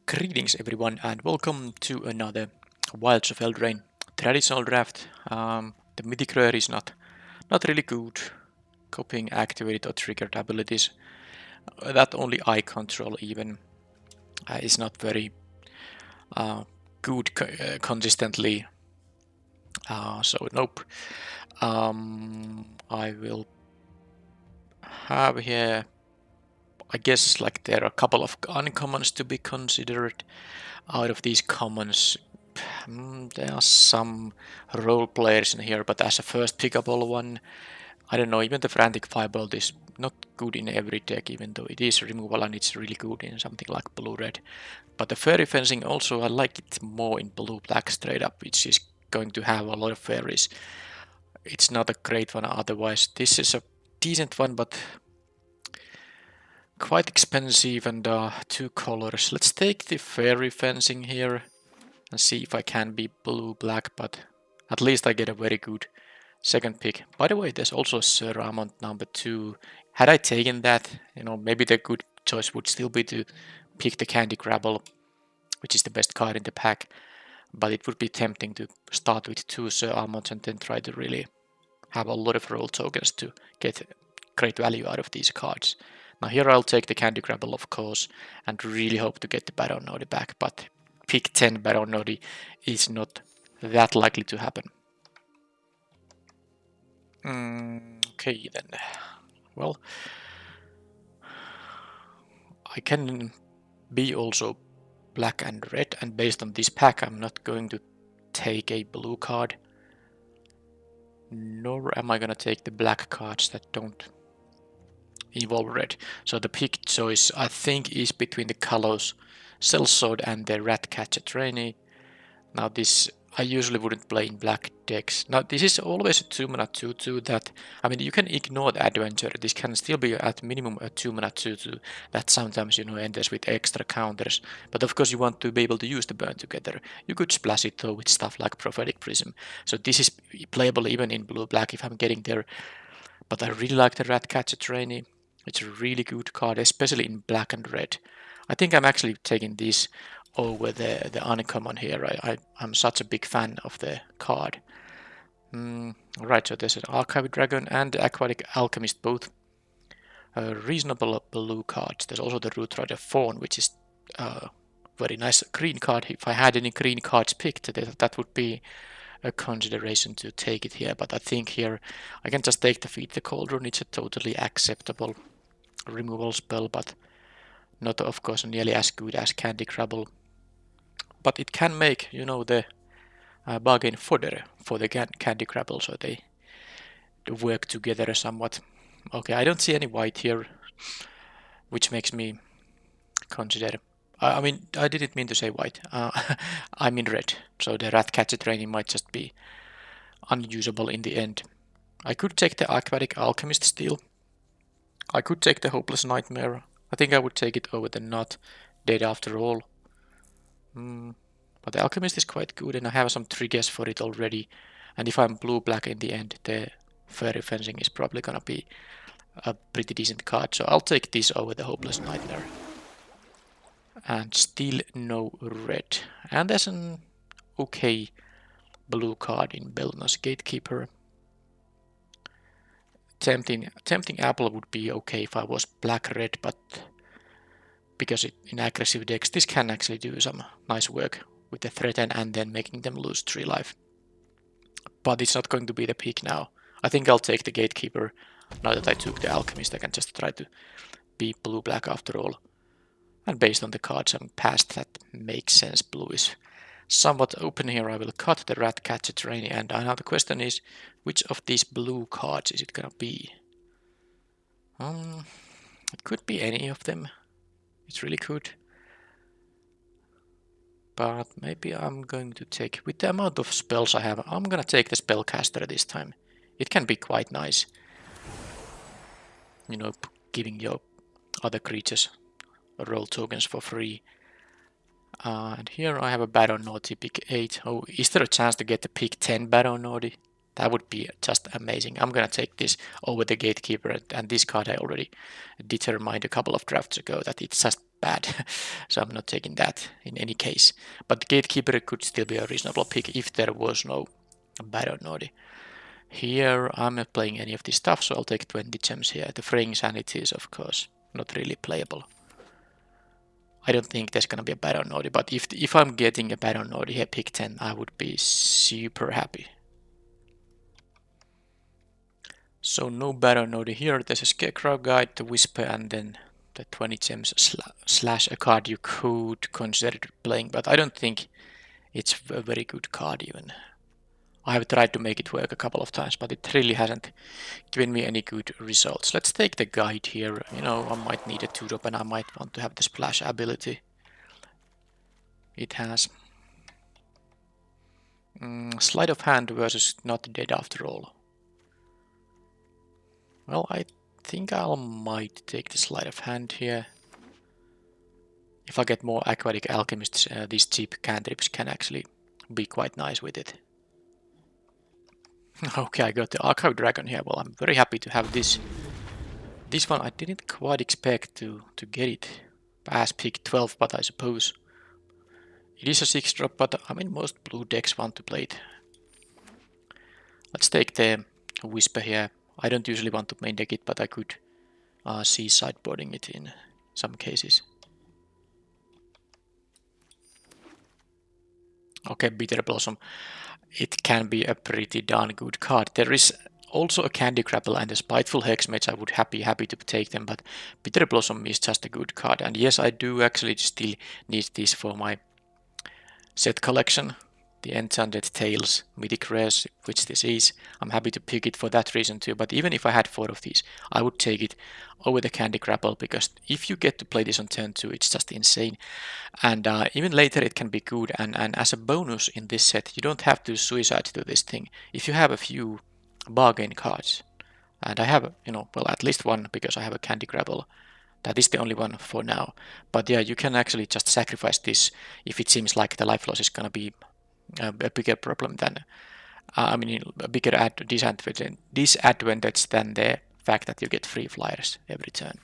Greetings everyone and welcome to another Wilds of Eldraine traditional draft. The mythic rare is not really good. Copying activated or triggered abilities that only I control even is not very good consistently. So nope. I will have here. I guess like there are a couple of uncommons to be considered. Out of these commons, there are some role players in here, but as a first pickable one, I don't know, even the Frantic Firebolt is not good in every deck, even though it is removal and it's really good in something like blue-red. But the Fairy Fencing also, I like it more in blue-black straight up, which is going to have a lot of fairies. It's not a great one otherwise. This is a decent one, but quite expensive and two colors. Let's take the Fairy Fencing here and see if I can be blue-black, but at least I get a very good second pick. By the way, there's also Sir Amont number 2. Had I taken that, maybe the good choice would still be to pick the Candy Grabble, which is the best card in the pack, but it would be tempting to start with 2 Sir Amonts and then try to really have a lot of roll tokens to get great value out of these cards. Now here I'll take the Candy Grabble, of course, and really hope to get the Baron Nodi back, but pick 10 Baron Nodi is not that likely to happen. Okay then. Well, I can be also black and red, and based on this pack I'm not going to take a blue card, nor am I gonna take the black cards that don't involve red. So the pick choice I think is between the Kalos Sellsword and the Ratcatcher Trainee. Now this I usually wouldn't play in black decks. Now this is always a 2-mana 2/2 that, I mean, you can ignore the adventure. This can still be at minimum a 2-mana 2/2 that sometimes, enters with extra counters. But of course you want to be able to use the burn together. You could splash it though with stuff like Prophetic Prism. So this is playable even in blue-black if I'm getting there. But I really like the Ratcatcher Trainee. It's a really good card, especially in black and red. I think I'm actually taking this over the uncommon here. I'm such a big fan of the card. Right, so there's an Archive Dragon and Aquatic Alchemist, both reasonable blue cards. There's also the Root Rider Fawn, which is a very nice green card. If I had any green cards picked, that would be a consideration to take it here. But I think here I can just take the Feed the Cauldron. It's a totally acceptable removal spell, but not of course nearly as good as Candy Grabble. But it can make, the bargain fodder for the Candy Grabble, so they work together somewhat. Okay, I don't see any white here, which makes me consider. I mean, I didn't mean to say white. I mean red. So the Ratcatcher Training might just be unusable in the end. I could take the Aquatic Alchemist still. I could take the Hopeless Nightmare. I think I would take it over the Not Dead After All. But the Alchemist is quite good and I have some triggers for it already. And if I'm blue-black in the end, the Fairy Fencing is probably gonna be a pretty decent card. So I'll take this over the Hopeless Nightmare. And still no red. And there's an okay blue card in Belna's Gatekeeper. Tempting Apple would be okay if I was black-red, but because in aggressive decks this can actually do some nice work with the threaten and then making them lose 3 life. But it's not going to be the pick now. I think I'll take the Gatekeeper. Now that I took the Alchemist, I can just try to be blue-black after all. And based on the cards I'm past, that makes sense. Blue is somewhat open here. I will cut the Ratcatcher Trainee, and now the question is, which of these blue cards is it gonna be? It could be any of them. It's really good. But maybe I'm going to take, with the amount of spells I have, I'm gonna take the Spellcaster this time. It can be quite nice. Giving your other creatures roll tokens for free. And here I have a Baron Nodi, pick 8. Oh, is there a chance to get the pick 10 Baron Nodi? That would be just amazing. I'm gonna take this over the Gatekeeper, and this card I already determined a couple of drafts ago that it's just bad. So I'm not taking that in any case. But Gatekeeper could still be a reasonable pick if there was no Baron Nodi. Here I'm not playing any of this stuff, so I'll take 20 gems here. The Fraying Sanity is of course not really playable. I don't think there's gonna be a Baron Nodi, but if I'm getting a Baron Nodi here, pick 10, I would be super happy. So no Baron Nodi here. There's a Scarecrow Guide, the Whisper, and then the 20 gems slash a card you could consider playing, but I don't think it's a very good card even. I have tried to make it work a couple of times, but it really hasn't given me any good results. Let's take the guide here. You know, I might need a 2-drop and I might want to have the splash ability. It has sleight of hand versus not dead after all. Well, I think I might take the sleight of hand here. If I get more aquatic alchemists, these cheap cantrips can actually be quite nice with it. Okay, I got the Archive Dragon here. Well, I'm very happy to have this. This one I didn't quite expect to get it past pick 12, but I suppose it is a 6-drop, but I mean most blue decks want to play it. Let's take the Whisper here. I don't usually want to main deck it, but I could see sideboarding it in some cases. Okay, Bitter Blossom. It can be a pretty darn good card. There is also a Candy Grapple and a Spiteful Hexmage. I would happy to take them, but Bitter Blossom is just a good card. And yes, I do actually still need this for my set collection. The Enchanted Tales Mythic Rares, which this is. I'm happy to pick it for that reason too, but even if I had 4 of these, I would take it over the Candy Grapple, because if you get to play this on turn 2, it's just insane. And even later it can be good, and as a bonus in this set, you don't have to suicide to this thing. If you have a few bargain cards, and I have, you know, well, at least one, because I have a Candy Grapple. That is the only one for now. But yeah, you can actually just sacrifice this if it seems like the life loss is gonna be a bigger problem than, I mean, a bigger disadvantage than the fact that you get free flyers every turn.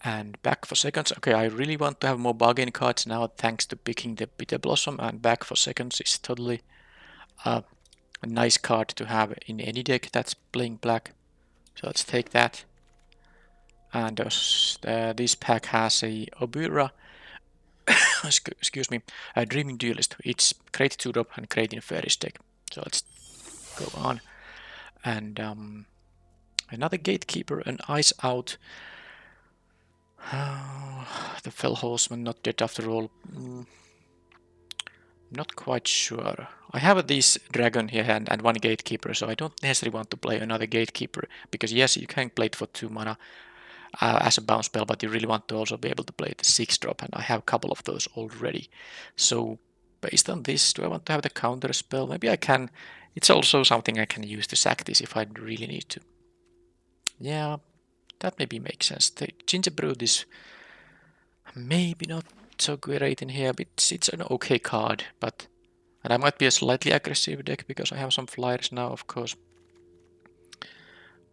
And back for seconds. Okay, I really want to have more bargain cards now thanks to picking the Bitter Blossom, and back for seconds is totally a nice card to have in any deck that's playing black. So let's take that. And this pack has a Obura, excuse me, a Dreaming Duelist. It's great 2-drop and great in Faeries deck. So let's go on. And another Gatekeeper, an Ice Out. The Fell Horseman, not dead after all. Not quite sure. I have this Dragon here and one Gatekeeper, so I don't necessarily want to play another Gatekeeper, because yes, you can play it for 2 mana as a bounce spell, but you really want to also be able to play the 6-drop, and I have a couple of those already. So based on this, do I want to have the counter spell? Maybe I can. It's also something I can use to sack this if I really need to. Yeah, that maybe makes sense. The Gingerbread is maybe not so great in here, but it's an okay card. But and I might be a slightly aggressive deck because I have some flyers now, of course.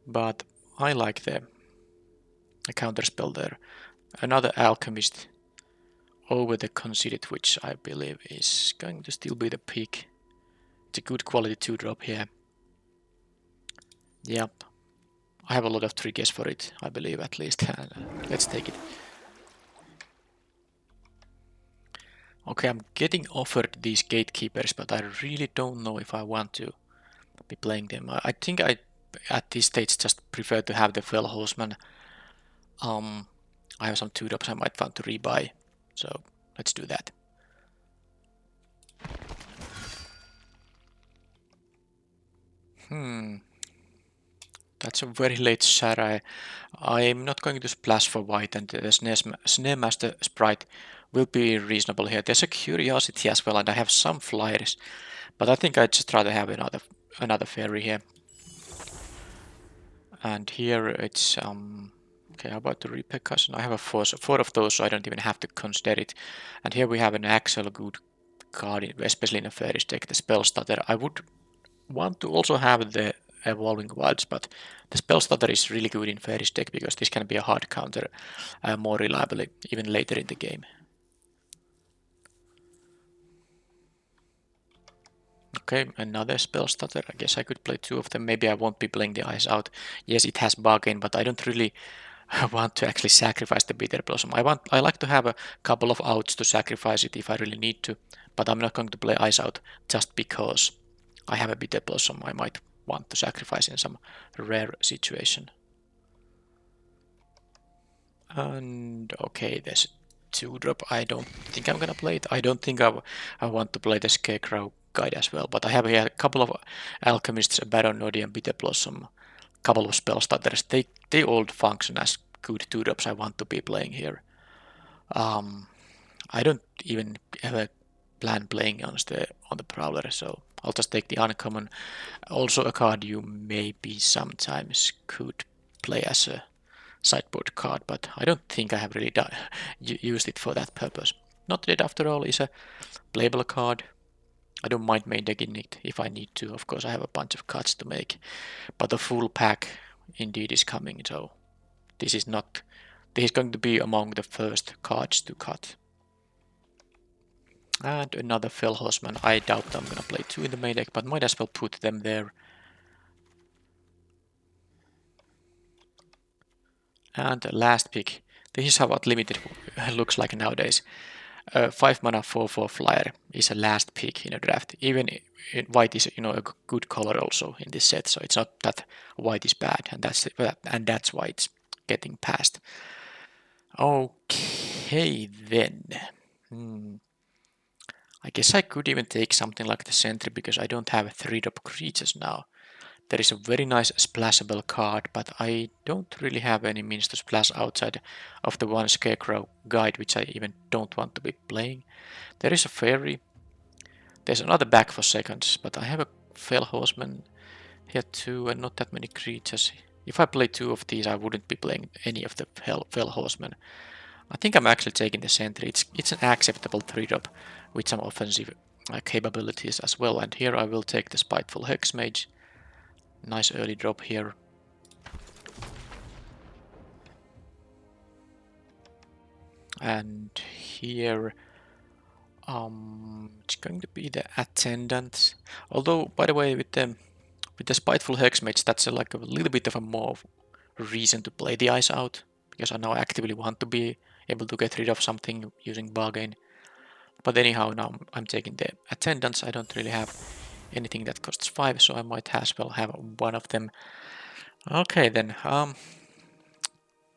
But I like the counter spell there. Another Alchemist over the Conceited, which I believe is going to still be the pick. It's a good quality 2-drop here. Yep. I have a lot of triggers for it, I believe, at least. Let's take it. Okay, I'm getting offered these Gatekeepers, but I really don't know if I want to be playing them. I think I, at this stage, just prefer to have the Fell Horseman. I have some 2-drops I might want to rebuy, so let's do that. That's a very late Sarai. I'm not going to splash for white, and the Snare Master Sprite will be reasonable here. There's a Curiosity as well, and I have some flyers, but I think I'd just rather have another fairy here. And here it's okay. How about the Repercussion? I have a four of those, so I don't even have to consider it. And here we have an actual good card, especially in a Faeries deck, the Spell Stutter. I would want to also have the Evolving Wilds, but the spell starter is really good in Faeries deck because this can be a hard counter more reliably even later in the game. Okay, another spell starter. I guess I could play two of them. Maybe I won't be playing the Ice Out. Yes, it has bargain, but I don't really want to actually sacrifice the Bitter Blossom. I like to have a couple of outs to sacrifice it if I really need to, but I'm not going to play Ice Out just because I have a Bitter Blossom I might want to sacrifice in some rare situation. And okay, there's 2-drop. I don't think I'm gonna play it. I don't think I want to play the Scarecrow guide as well, but I have here a couple of Alchemists, a Baron Nodium, Bitter Blossom, couple of spell starters. They all function as good 2-drops I want to be playing here. I don't even have a plan playing on the Prowler, so I'll just take the uncommon. Also a card you maybe sometimes could play as a sideboard card, but I don't think I have really used it for that purpose. Not Dead After All is a playable card. I don't mind main decking it if I need to. Of course, I have a bunch of cuts to make, but the full pack indeed is coming. So this is not. This is going to be among the first cards to cut. And another Fell Horseman. I doubt I'm gonna play two in the main deck, but might as well put them there. And the last pick. This is how what limited looks like nowadays. 5 mana 4/4 flyer is a last pick in a draft. Even white is a good color also in this set, so it's not that white is bad, and that's why it's getting passed. Okay then. I guess I could even take something like the Sentry because I don't have 3-drop creatures now. There is a very nice splashable card, but I don't really have any means to splash outside of the one Scarecrow guide, which I even don't want to be playing. There is a Fairy. There's another back for seconds, but I have a Fell Horseman here too, and not that many creatures. If I play two of these, I wouldn't be playing any of the Fell Horsemen. I think I'm actually taking the Sentry. It's an acceptable 3-drop with some offensive capabilities as well, and here I will take the Spiteful Hexmage. Nice early drop here. And here it's going to be the Attendant. Although, by the way, with the Spiteful Hexmage, that's like a little bit of a more reason to play the Ice Out, because I now actively want to be able to get rid of something using bargain. But anyhow, now I'm taking the Attendants. I don't really have anything that costs 5, so I might as well have one of them. Okay then,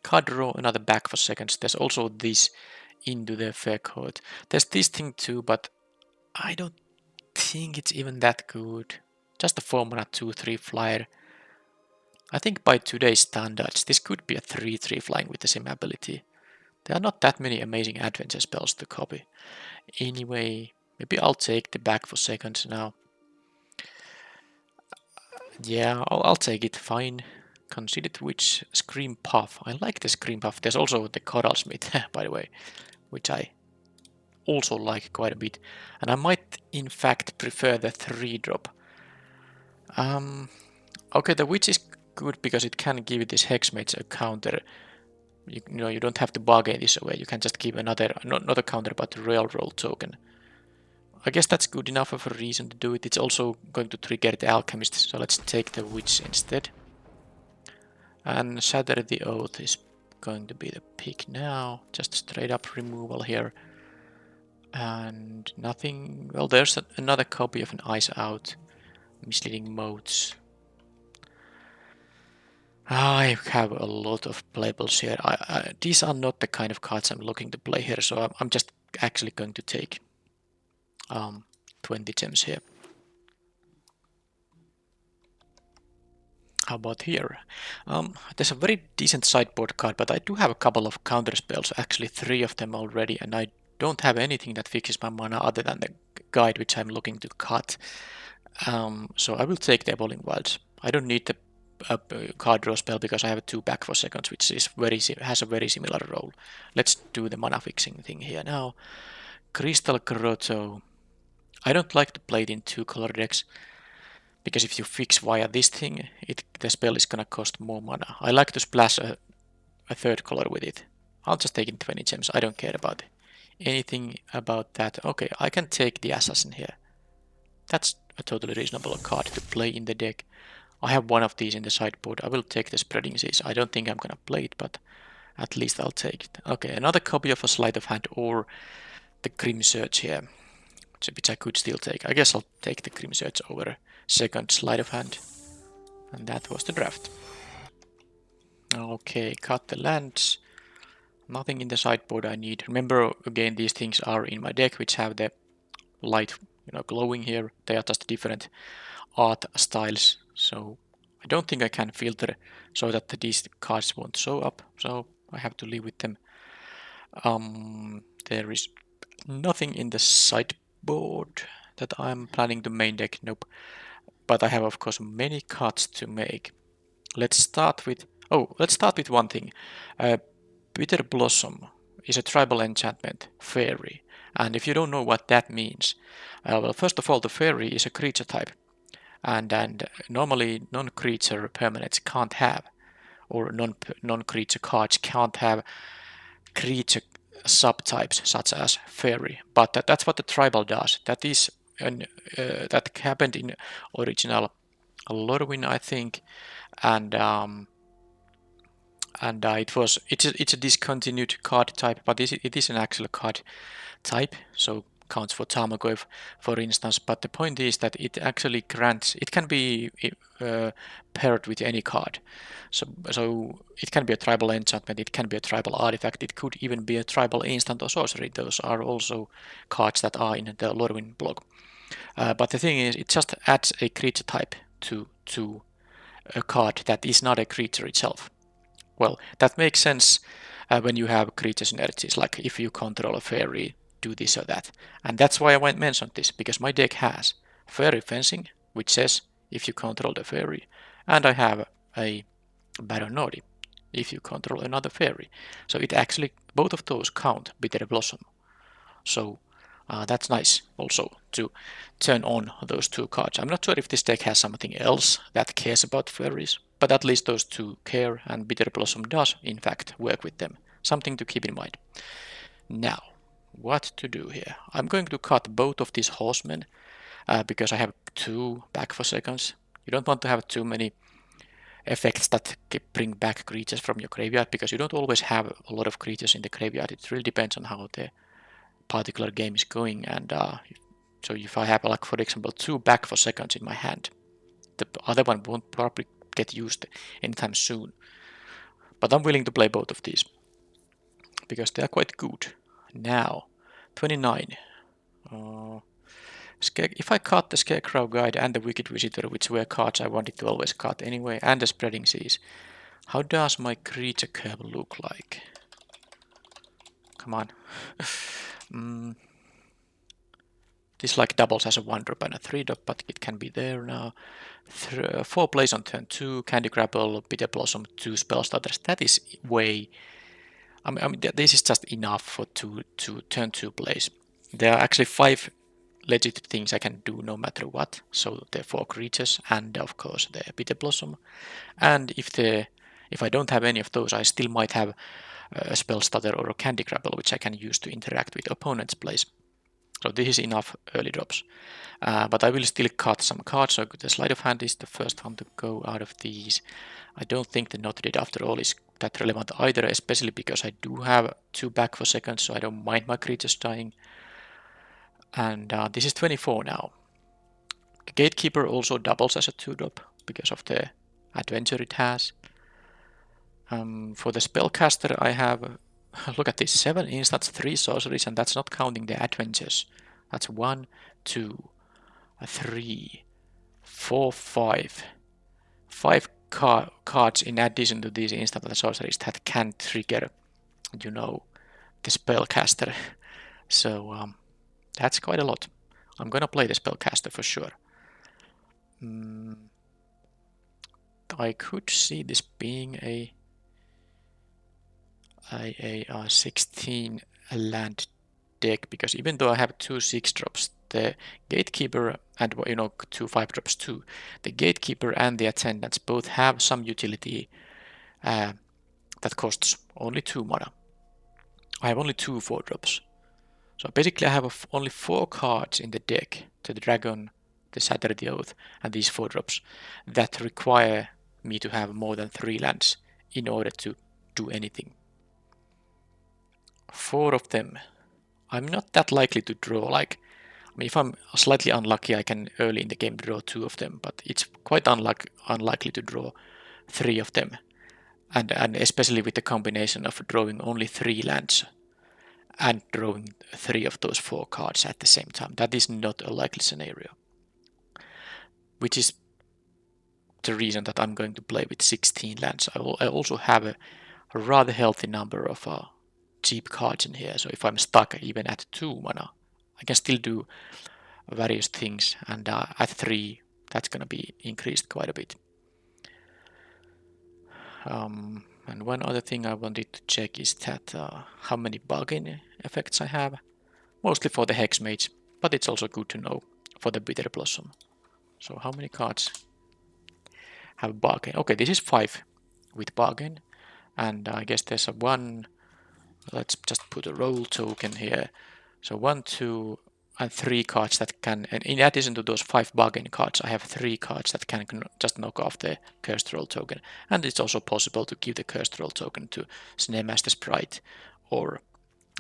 card draw, another back for seconds. There's also this Into the Fair Court. There's this thing too, but I don't think it's even that good. Just a 4 mana 2/3 flyer. I think by today's standards, this could be a 3/3 flying with the same ability. There are not that many amazing adventure spells to copy. Anyway, maybe I'll take the back for seconds now. Yeah, I'll take it, fine. Consider which Scream Puff. I like the Scream Puff. There's also the Coralsmith, by the way, which I also like quite a bit. And I might, in fact, prefer the 3-drop. Okay, the Witch is good because it can give this Hexmage a counter. You don't have to bargain this away. You can just give another, not a counter, but a Railroad token. I guess that's good enough of a reason to do it. It's also going to trigger the Alchemist, so let's take the Witch instead. And Shatter the Oath is going to be the pick now. Just straight up removal here. And nothing. Well, there's another copy of an Ice Out. Misleading Modes. I have a lot of playables here. These are not the kind of cards I'm looking to play here, so I'm just actually going to take 20 gems here. How about here? There's a very decent sideboard card, but I do have a couple of counter spells, actually 3 of them already, and I don't have anything that fixes my mana other than the guide which I'm looking to cut. So I will take the Evolving Wilds. I don't need the card draw spell because I have a 2 back for seconds, which is has a very similar role. Let's do the mana fixing thing here now. Crystal Grotto. I don't like to play it in 2 color decks. Because if you fix via this thing, the spell is gonna cost more mana. I like to splash a third color with it. I'll just take in 20 gems. I don't care about anything about that. Okay, I can take the assassin here. That's a totally reasonable card to play in the deck. I have one of these in the sideboard. I will take the spreading seas. I don't think I'm gonna play it, but at least I'll take it. Okay, another copy of a sleight of hand or the Grim Search here, which I could still take. I guess I'll take the Grim Search over second sleight of hand. And that was the draft. Okay, cut the lands. Nothing in the sideboard I need. Remember, again, these things are in my deck, which have the light, glowing here. They are just different art styles. So I don't think I can filter so that these cards won't show up. So I have to live with them. There is nothing in the sideboard that I'm planning to main deck. Nope. But I have, of course, many cards to make. Let's start with one thing. Bitter Blossom is a tribal enchantment, Fairy. And if you don't know what that means, well, first of all, the Fairy is a creature type. And normally non-creature permanents can't have, or non-creature cards can't have creature subtypes such as Fairy. But that's what the tribal does. That is that happened in original Lorwyn, I think, and it's a discontinued card type, but it is an actual card type, so counts for Tarmogoyf, for instance. But the point is that it actually grants, it can be paired with any card. So it can be a tribal enchantment, it can be a tribal artifact, it could even be a tribal instant or sorcery. Those are also cards that are in the Lorwyn block. But the thing is, it just adds a creature type to a card that is not a creature itself. Well, that makes sense when you have creature synergies, like if you control a fairy, do this or that. And that's why I mentioned this, because my deck has fairy fencing, which says if you control the fairy, and I have a Baron Nodi, if you control another fairy. So it actually, both of those count Bitter Blossom. So that's nice also to turn on those two cards. I'm not sure if this deck has something else that cares about fairies, but at least those two care, and Bitter Blossom does in fact work with them. Something to keep in mind. Now, what to do here? I'm going to cut both of these horsemen because I have two back for seconds. You don't want to have too many effects that bring back creatures from your graveyard, because you don't always have a lot of creatures in the graveyard. It really depends on how the particular game is going, and so if I have, like, for example, two back for seconds in my hand, the other one won't probably get used anytime soon. But I'm willing to play both of these because they are quite good. Now, 29. If I cut the Scarecrow Guide and the Wicked Visitor, which were cards I wanted to always cut anyway, and the Spreading Seas, how does my creature curve look like? Come on. This like doubles as a 1-drop and a 3-drop, but it can be there now. 4 plays on turn 2, Candy Grapple, Bitter Blossom, 2 spell starters. That is way... I mean, this is just enough for turn 2 plays. There are actually 5 legit things I can do no matter what. So the 4 creatures and of course the Bitter Blossom. And if I don't have any of those, I still might have a spell starter or a Candy Grapple, which I can use to interact with opponent's plays. So this is enough early drops. But I will still cut some cards, so the Sleight of Hand is the first one to go out of these. I don't think the Not Dead after all is that relevant either, especially because I do have 2 back for seconds, so I don't mind my creatures dying. And this is 24 now. Gatekeeper also doubles as a 2-drop because of the adventure it has. For the Spellcaster I have, look at this, 7 instants, 3 sorceries, and that's not counting the adventures. That's 1, 2, 3, 4, 5. 5 cards in addition to these instant sorceries that can trigger, the Spellcaster. So that's quite a lot. I'm gonna play the Spellcaster for sure. I could see this being a 16 land deck, because even though I have 2 6-drops, the Gatekeeper and, you know, 2 5-drops too. The Gatekeeper and the Attendants both have some utility that costs only 2 mana. I have only 2 4-drops. So basically I have only 4 cards in the deck, to the Dragon, the Shatter the Oath, and these 4-drops that require me to have more than 3 lands in order to do anything. 4 of them. I'm not that likely to draw, like, I mean, if I'm slightly unlucky, I can early in the game draw 2 of them, but it's quite unlikely to draw 3 of them. And especially with the combination of drawing only 3 lands and drawing 3 of those 4 cards at the same time. That is not a likely scenario. Which is the reason that I'm going to play with 16 lands. I also have a rather healthy number of cheap cards in here, so if I'm stuck even at 2 mana, I can still do various things, and at 3 that's gonna be increased quite a bit. And one other thing I wanted to check is that how many bargain effects I have, mostly for the Hex Mage, but it's also good to know for the Bitter Blossom. So how many cards have bargain? Okay, this is 5 with bargain, and I guess there's a 1. Let's just put a roll token here. So 1, 2, and 3 cards that can, and in addition to those 5 bargain cards, I have 3 cards that can just knock off the Cursed Roll token. And it's also possible to give the Cursed Roll token to Snare Master Sprite or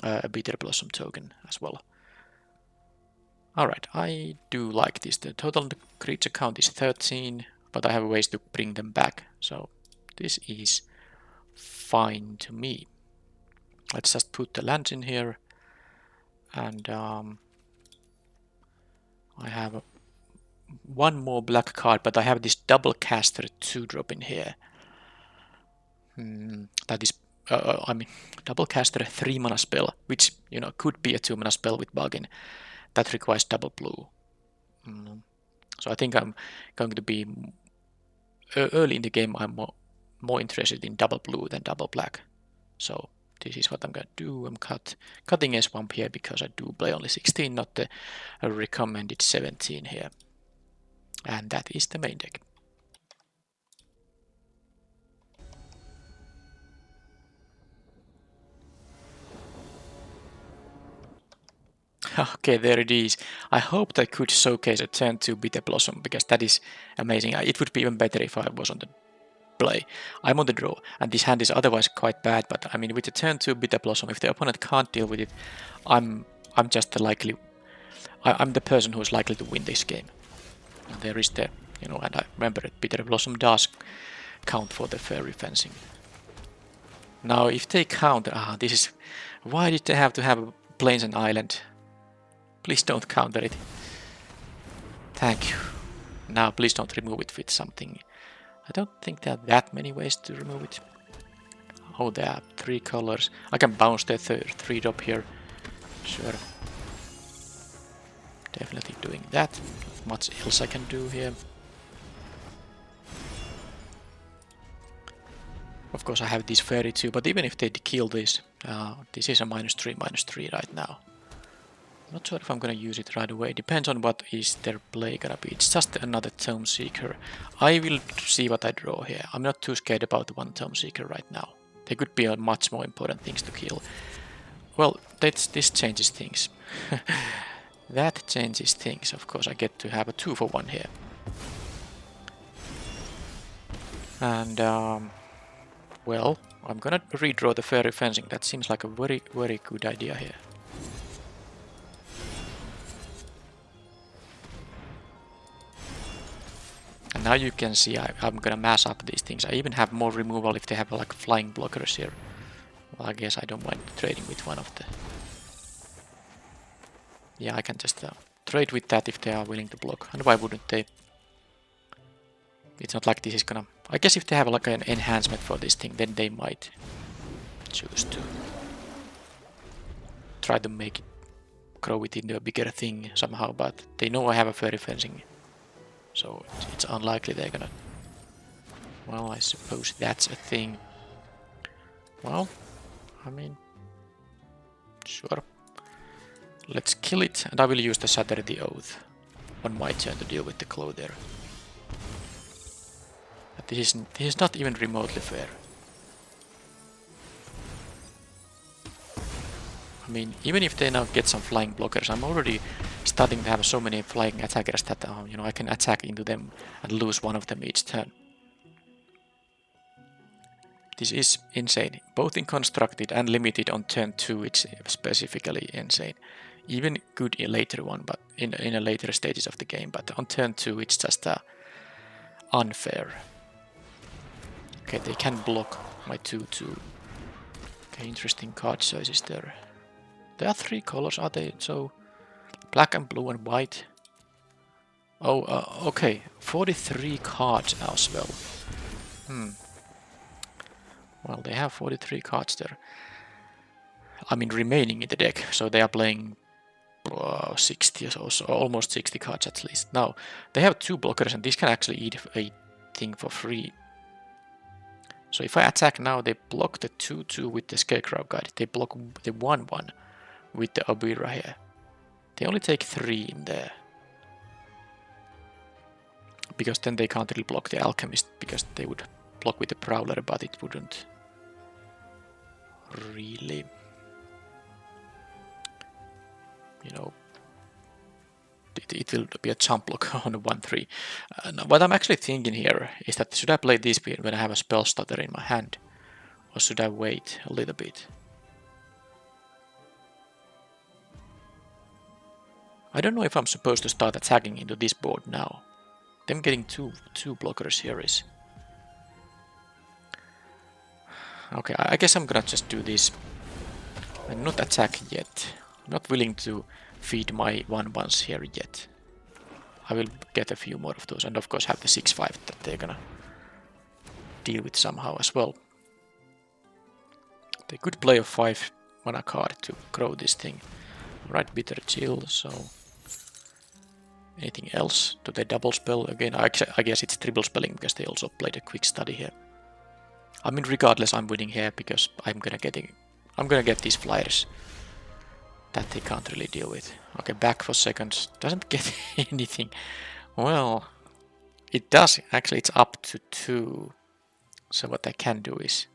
a Bitter Blossom token as well. Alright, I do like this. The total creature count is 13, but I have ways to bring them back. So this is fine to me. Let's just put the lands in here, and I have 1 more black card, but I have this Double Caster 2-drop in here. That is, I mean, Double Caster 3-mana spell, which, you know, could be a 2-mana spell with bargain. That requires double blue. So I think I'm going to be early in the game. I'm more interested in double blue than double black. So this is what I'm going to do. I'm cutting a swamp here because I do play only 16, not the recommended 17 here. And that is the main deck. Okay, there it is. I hoped I could showcase a turn 2 Bitter Blossom, because that is amazing. It would be even better if I was on the play. I'm on the draw, and this hand is otherwise quite bad, but I mean, with the turn 2 Bitter Blossom, if the opponent can't deal with it, I'm just the likely... I'm the person who's likely to win this game. And there is the, you know, and I remember it, Bitter Blossom does count for the fairy fencing. Now, if they count, this is... Why did they have to have Plains and Island? Please don't counter it. Thank you. Now, please don't remove it with something. I don't think there are that many ways to remove it. Oh, there are 3 colors. I can bounce the 3-drop here. Sure. Definitely doing that. Not much else I can do here. Of course, I have this fairy too, but even if they kill this, this is a -3/-3 right now. Not sure if I'm gonna use it right away. Depends on what is their play gonna be. It's just another Tome Seeker. I will see what I draw here. I'm not too scared about 1 Tome Seeker right now. There could be much more important things to kill. Well, this changes things. That changes things. Of course, I get to have a 2-for-1 here. And, well, I'm gonna redraw the Fairy Fencing. That seems like a very, very good idea here. And now you can see I'm gonna mass up these things. I even have more removal if they have like flying blockers here. Well, I guess I don't mind trading with one of the... Yeah, I can just trade with that if they are willing to block. And why wouldn't they? It's not like this is gonna... I guess if they have like an enhancement for this thing, then they might choose to try to make it grow it into a bigger thing somehow, but they know I have a fairy fencing. So it's unlikely they're gonna... Well, I suppose that's a thing. Well, I mean... Sure. Let's kill it, and I will use the Shatter the Oath on my turn to deal with the claw there. But this is not even remotely fair. I mean, even if they now get some flying blockers, I'm already starting to have so many flying attackers that you know, I can attack into them and lose one of them each turn. This is insane, both in constructed and limited on turn 2. It's specifically insane. Even good in later one, but in a later stages of the game. But on turn 2, it's just unfair. Okay, they can block my 2/2. Okay, interesting card choices there. There are 3 colors, are they? So black and blue and white. Oh, okay, 43 cards as well. Well, they have 43 cards there. I mean, remaining in the deck, so they are playing 60 or so, almost 60 cards at least. Now, they have 2 blockers, and this can actually eat a thing for free. So if I attack now, they block the 2/2 with the Scarecrow Guide. They block the 1/1 with the Obira here. They only take 3 in there. Because then they can't really block the Alchemist, because they would block with the Prowler, but it wouldn't really, you know, it will be a jump block on a 1/3. What I'm actually thinking here is that should I play this when I have a Spell Stutter in my hand, or should I wait a little bit? I don't know if I'm supposed to start attacking into this board now. Them getting two blockers here is... Okay, I guess I'm gonna just do this and not attack yet. I'm not willing to feed my 1/1s here yet. I will get a few more of those, and of course have the 6/5 that they're gonna deal with somehow as well. They could play a 5 mana card to grow this thing. Right, Bitter Chill, so... Anything else? Do they double spell again? I guess it's triple spelling because they also played a quick study here. I mean, regardless, I'm winning here because I'm gonna get these flyers that they can't really deal with. Okay, back for seconds. Doesn't get anything. Well, it does. Actually, it's up to 2. So what I can do is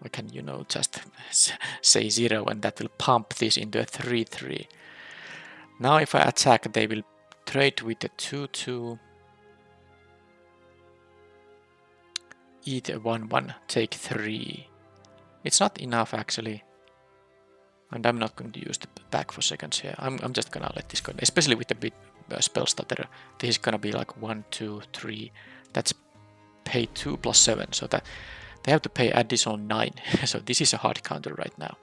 I can, you know, just say 0 and that will pump this into a 3/3. Now if I attack, they will trade with the 2/2. Eat a 1/1, take 3. It's not enough actually. And I'm not going to use the back for seconds here. I'm just gonna let this go. Especially with the bit spell stutter. This is gonna be like 1, 2, 3. That's pay 2 plus 7. So that they have to pay additional 9. So this is a hard counter right now.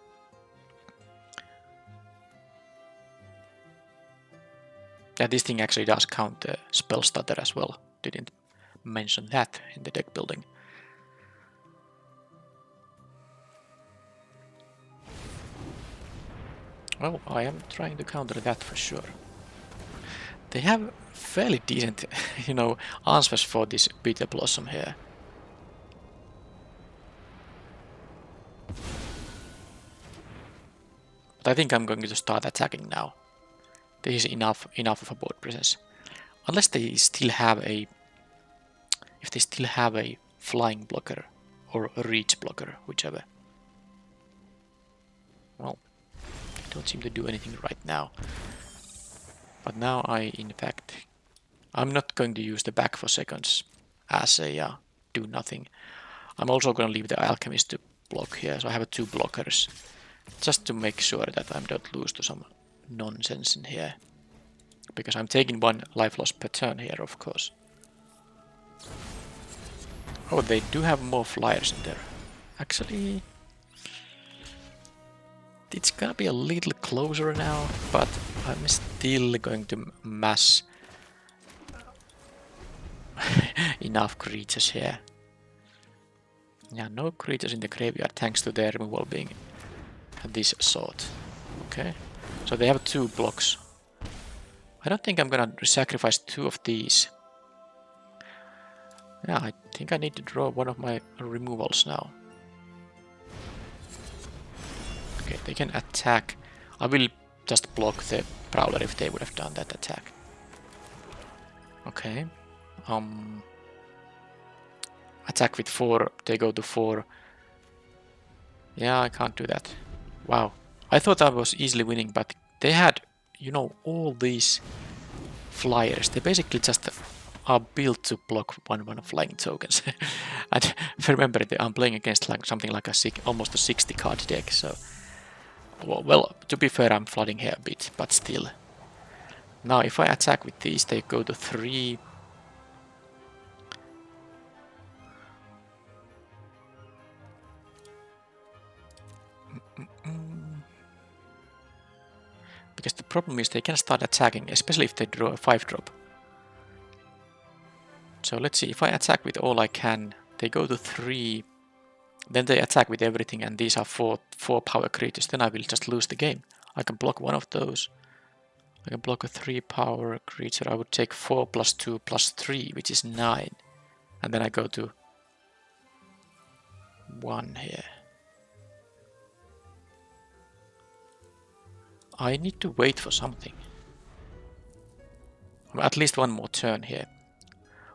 Yeah, this thing actually does count the spell stutter as well. Didn't mention that in the deck building. Well, I am trying to counter that for sure. They have fairly decent, you know, answers for this Bitter Blossom here. But I think I'm going to start attacking now. This is enough of a board presence. Unless they still have a... If they still have a flying blocker or a reach blocker, whichever. Well, I don't seem to do anything right now. But now in fact, I'm not going to use the back for seconds as a do nothing. I'm also going to leave the Alchemist to block here, so I have 2 blockers. Just to make sure that I don't lose to some nonsense in here. Because I'm taking 1 life loss per turn here, of course. Oh, they do have more flyers in there. Actually, it's gonna be a little closer now, but I'm still going to mass enough creatures here. Yeah, no creatures in the graveyard thanks to their removal being this sort. Okay, so they have 2 blocks. I don't think I'm gonna sacrifice 2 of these. Yeah, I think I need to draw one of my removals now. Okay, they can attack. I will just block the Prowler if they would have done that attack. Okay. Attack with 4, they go to 4. Yeah, I can't do that. Wow. I thought I was easily winning, but they had, you know, all these flyers. They basically just are built to block one flying tokens. And remember, I'm playing against like something like almost a 60 card deck, so... Well, to be fair, I'm flooding here a bit, but still. Now, if I attack with these, they go to 3. Because the problem is they can start attacking, especially if they draw a 5-drop. So let's see, if I attack with all I can, they go to 3, then they attack with everything, and these are 4 power creatures, then I will just lose the game. I can block one of those. I can block a 3 power creature. I would take 4 plus 2 plus 3, which is 9. And then I go to 1 here. I need to wait for something. At least one more turn here.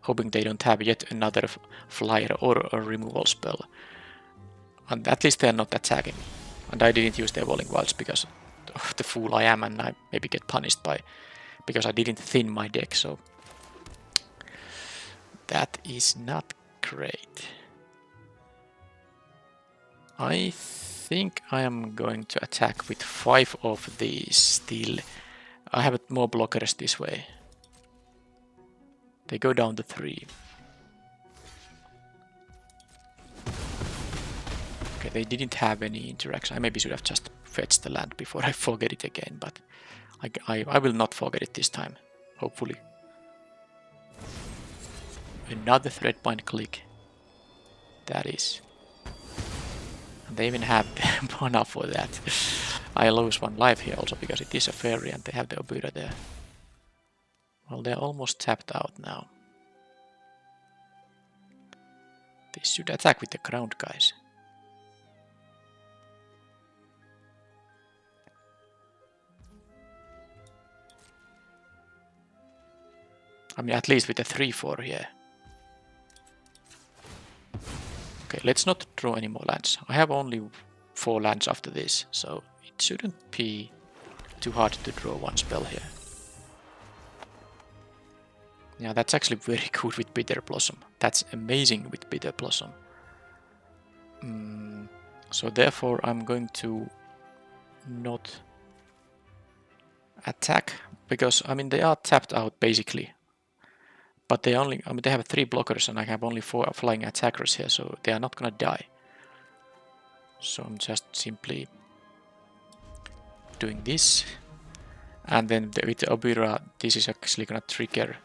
Hoping they don't have yet another flyer or a removal spell. And at least they're not attacking. And I didn't use the Evolving Wilds because of the fool I am, and I maybe get punished because I didn't thin my deck, so that is not great. I think I am going to attack with 5 of these still. I have more blockers this way. They go down to 3. Okay, they didn't have any interaction. I maybe should have just fetched the land before I forget it again, but I will not forget it this time, hopefully. Another Threadbind click. That is. And they even have mana for that. I lose 1 life here also because it is a fairy and they have the Obura there. Well, they're almost tapped out now. They should attack with the ground guys. I mean, at least with the 3-4 here. Okay, let's not draw any more lands. I have only 4 lands after this, so it shouldn't be too hard to draw 1 spell here. Yeah, that's actually very good with Bitter Blossom. That's amazing with Bitter Blossom. So therefore I'm going to not attack, because I mean they are tapped out basically. But they have 3 blockers and I have only 4 flying attackers here, so they are not gonna die. So I'm just simply doing this. And then with the Obura, this is actually gonna trigger.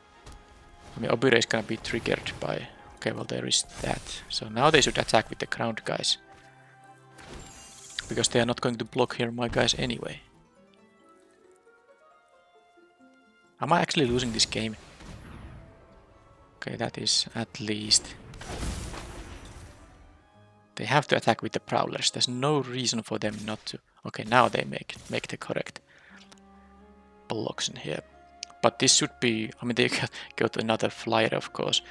I mean, Obura is gonna be triggered by... Okay, well there is that. So now they should attack with the ground guys. Because they are not going to block here my guys anyway. Am I actually losing this game? Okay, that is at least... They have to attack with the Prowlers. There's no reason for them not to. Okay, now they make the correct blocks in here. But this should be... I mean, they got another flyer, of course.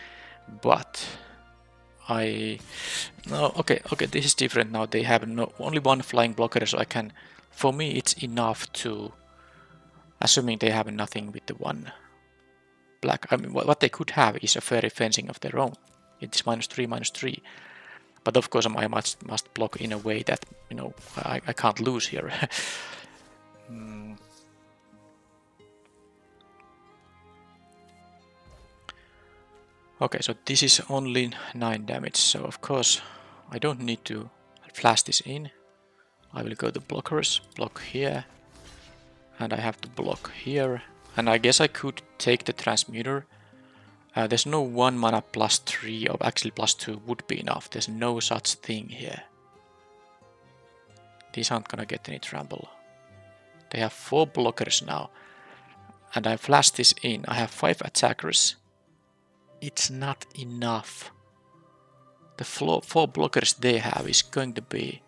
But... No, okay, this is different now. They have only 1 flying blocker, so I can... For me, it's enough to... Assuming they have nothing with the 1 black. I mean, what they could have is a fairy fencing of their own. It's -3, -3. But of course, I must block in a way that, you know, I can't lose here. Okay, so this is only 9 damage, so of course I don't need to flash this in. I will go to blockers, block here, and I have to block here. And I guess I could take the transmuter. There's no 1 mana +3, or actually +2 would be enough. There's no such thing here. These aren't gonna get any trouble. They have 4 blockers now. And I flash this in. I have 5 attackers. It's not enough. The 4 blockers they have is going to be...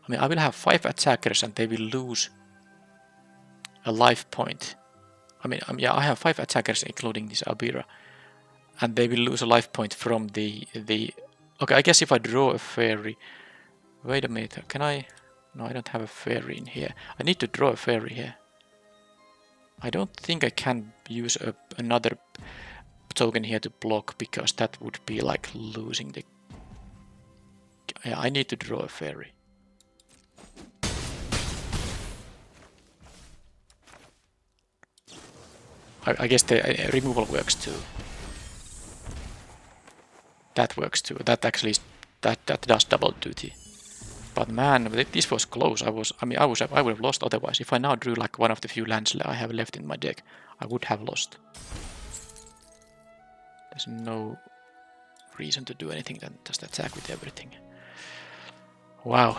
I mean, I will have 5 attackers and they will lose a life point. I mean, yeah, I have 5 attackers including this Albira. And they will lose a life point from the... Okay, I guess if I draw a fairy... Wait a minute, can I... No, I don't have a fairy in here. I need to draw a fairy here. I don't think I can use another token here to block, because that would be like losing the... Yeah, I need to draw a fairy. I guess the removal works too. That works too. That actually is, that does double duty. But man, this was close. I would have lost otherwise. If I now drew like one of the few lands I have left in my deck, I would have lost. There's no reason to do anything than just attack with everything. Wow.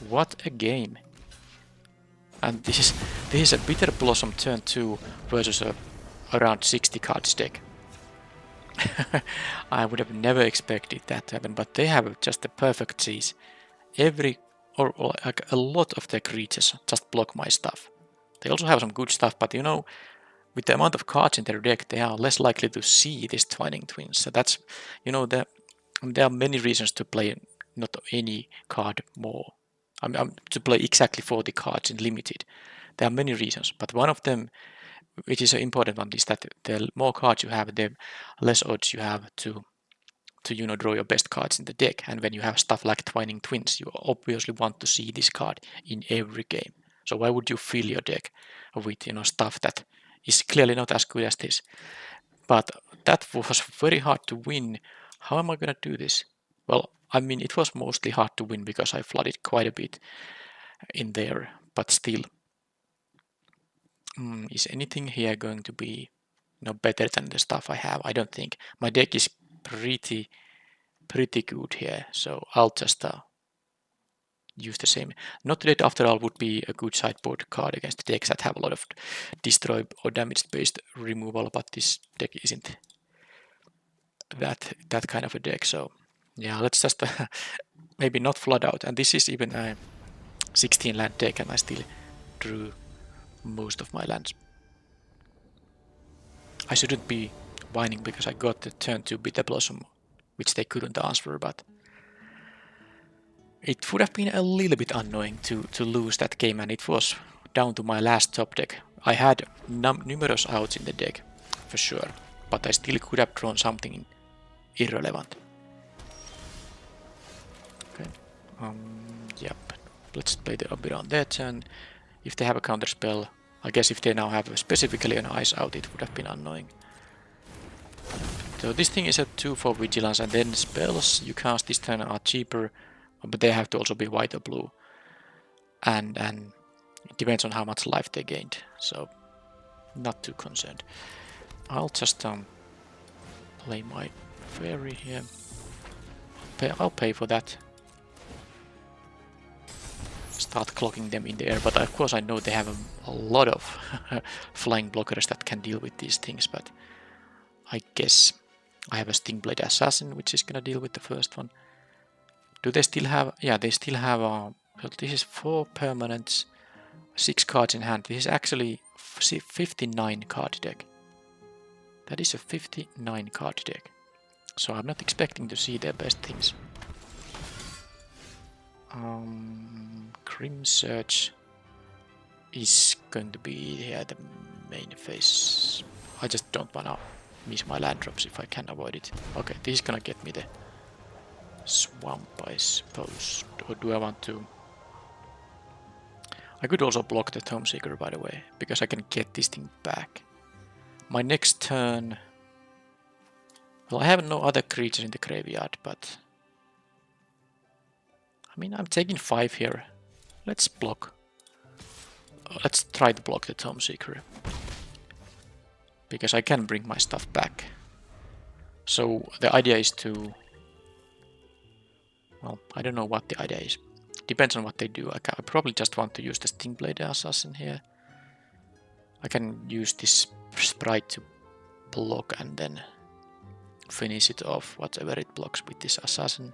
What a game. And this is a Bitter Blossom turn 2 versus a around 60 cards deck. I would have never expected that to happen, but they have just the perfect cheese. Or like a lot of their creatures just block my stuff. They also have some good stuff, but you know, with the amount of cards in their deck, they are less likely to see this Twining Twins. So that's, you know, there are many reasons to play not any card more. To play exactly 40 cards in limited. There are many reasons, but one of them, which is an important one, is that the more cards you have, the less odds you have to draw your best cards in the deck. And when you have stuff like Twining Twins, you obviously want to see this card in every game. So why would you fill your deck with stuff that is clearly not as good as this? But that was very hard to win. How am I gonna do this? Well, I mean, it was mostly hard to win because I flooded quite a bit in there, but still. Is anything here going to be better than the stuff I have? I don't think. My deck is pretty good here, so I'll just use the same. Not Dead After All would be a good sideboard card against decks that have a lot of destroy or damage based removal, but this deck isn't that kind of a deck. So yeah, let's just maybe not flood out. And this is even a 16 land deck, and I still drew most of my lands. I shouldn't be whining because I got the turn 2 Bitter Blossom, which they couldn't answer, but it would have been a little bit annoying to lose that game, and it was down to my last top deck. I had numerous outs in the deck, for sure, but I still could have drawn something irrelevant. Okay, yep, let's play the Albira on their turn. If they have a counter spell, I guess if they now have specifically an ice out, it would have been annoying. So this thing is a 2 for vigilance, and then spells you cast this turn are cheaper, but they have to also be white or blue. And it depends on how much life they gained, so not too concerned. I'll just play my fairy here. I'll pay for that. Start clocking them in the air, but of course I know they have a lot of flying blockers that can deal with these things, but I guess I have a Stingblade Assassin, which is gonna deal with the first one. Do they still have... Yeah, they still have... this is 4 permanents, 6 cards in hand. This is actually 59 card deck. That is a 59 card deck. So I'm not expecting to see their best things. Grim Search is going to be here the main phase. I just don't wanna miss my land drops if I can avoid it. Okay, this is gonna get me the swamp, I suppose. Or do I want to... I could also block the Tomeseeker, by the way, because I can get this thing back. My next turn... Well, I have no other creatures in the graveyard, but... I mean, I'm taking 5 here. Let's block. Let's try to block the Tomeseeker. Because I can bring my stuff back. So the idea is to... Well, I don't know what the idea is. Depends on what they do. I probably just want to use the Stingblade Assassin here. I can use this sprite to block and then finish it off, whatever it blocks with this Assassin.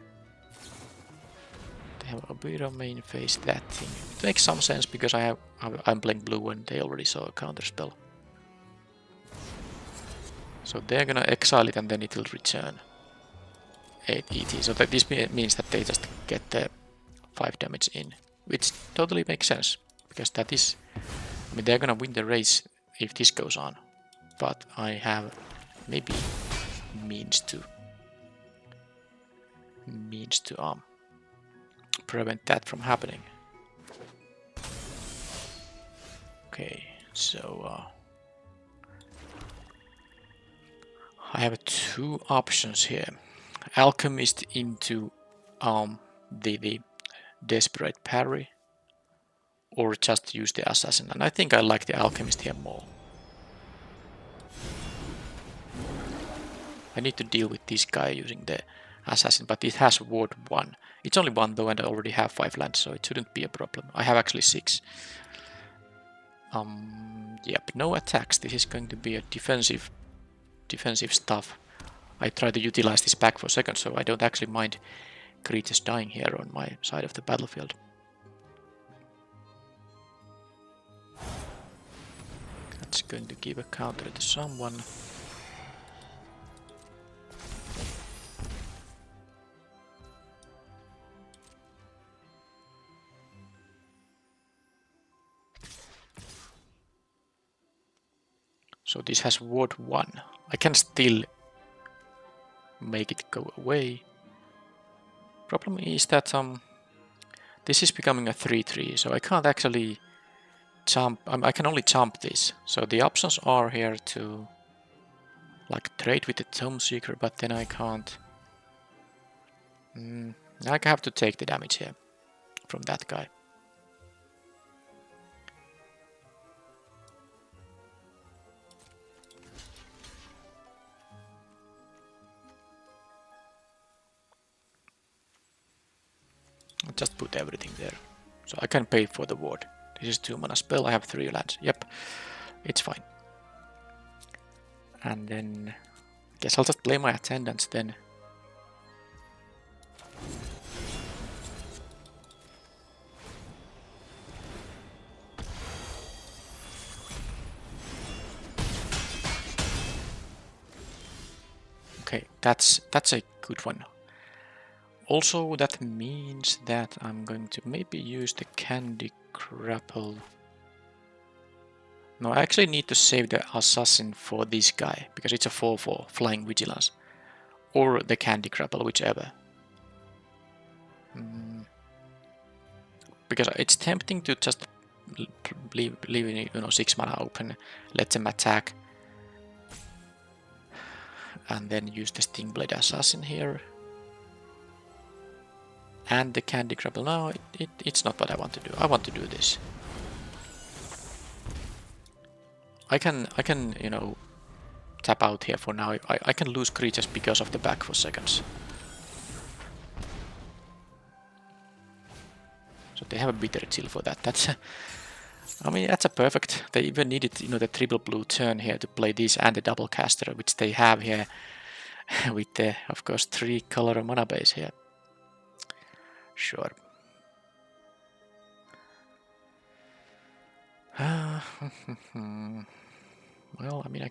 They have a bit of main phase that thing. It makes some sense because I'm playing blue and they already saw a counter spell. So they're gonna exile it and then it will return 8 ET. So that this means that they just get the 5 damage in, which totally makes sense because that is, I mean, they're gonna win the race if this goes on. But I have maybe means to prevent that from happening. Okay, so I have 2 options here. Alchemist into the Desperate Parry, or just use the Assassin, and I think I like the Alchemist here more. I need to deal with this guy using the Assassin, but it has Ward 1. It's only 1 though, and I already have 5 lands, so it shouldn't be a problem. I have actually 6. Yep, no attacks. This is going to be a defensive stuff. I try to utilize this back for a second, so I don't actually mind creatures dying here on my side of the battlefield. That's going to give a counter to someone. So this has Ward 1. I can still make it go away. Problem is that this is becoming a 3-3, so I can't actually jump. I can only jump this. So the options are here to like trade with the Tomb Seeker, but then I can't. I have to take the damage here from that guy. I'll just put everything there. So I can pay for the ward. This is 2 mana spell, I have 3 lands. Yep, it's fine. And then I guess I'll just play my attendants then. Okay, that's a good one. Also, that means that I'm going to maybe use the Candy Grapple. No, I actually need to save the Assassin for this guy, because it's a 4/4 Flying Vigilance. Or the Candy Grapple, whichever. Because it's tempting to just leave 6 mana open, let them attack, and then use the Stingblade Assassin here. And the Candy Grapple. No, it's not what I want to do. I want to do this. I can tap out here for now. I can lose creatures because of the back for seconds. So they have a bitter chill for that. That's I mean, that's a perfect. They even needed the triple blue turn here to play this and the double caster, which they have here with the, of course, 3 color mana base here. Sure. Well, I mean,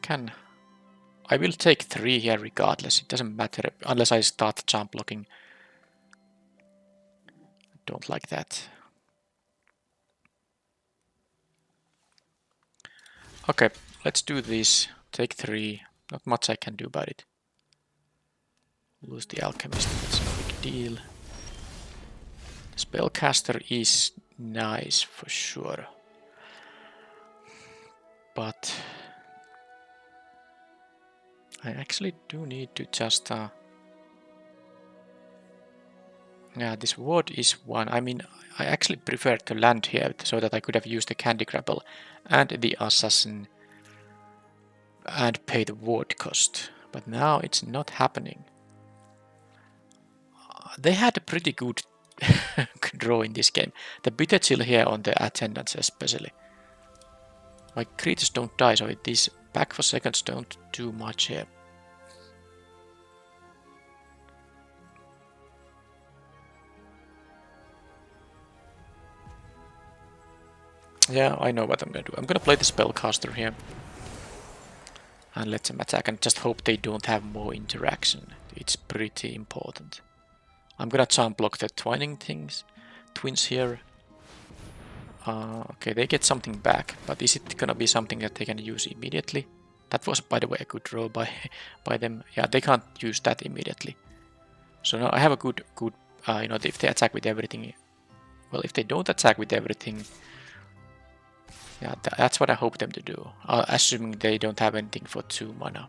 I will take 3 here regardless. It doesn't matter unless I start jump blocking. I don't like that. Okay, let's do this. Take 3. Not much I can do about it. Lose the Alchemist, that's no big deal. The Spellcaster is nice for sure. But I actually do need to just... yeah, this ward is 1. I mean, I actually prefer to land here so that I could have used the Candy Grapple and the Assassin and pay the ward cost. But now it's not happening. They had a pretty good draw in this game. The bitter chill here on the attendants especially. My creatures don't die, so these back for seconds don't do much here. Yeah, I know what I'm gonna do. I'm gonna play the spellcaster here. And let them attack and just hope they don't have more interaction. It's pretty important. I'm gonna jump block the twining twins here. Okay, they get something back, but is it gonna be something that they can use immediately? That was, by the way, a good draw by them. Yeah, they can't use that immediately. So now I have a good, you know, if they attack with everything. Well, if they don't attack with everything, yeah, that's what I hope them to do. Assuming they don't have anything for 2 mana.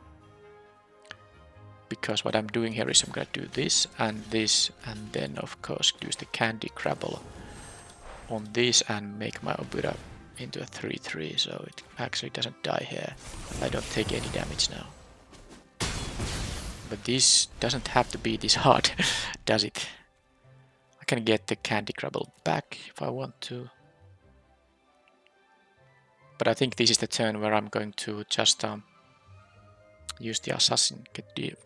Because what I'm doing here is I'm gonna do this, and then of course use the Candy Crabble on this and make my Obira into a 3/3, so it actually doesn't die here. I don't take any damage now. But this doesn't have to be this hard, does it? I can get the Candy Crabble back if I want to. But I think this is the turn where I'm going to just use the Assassin,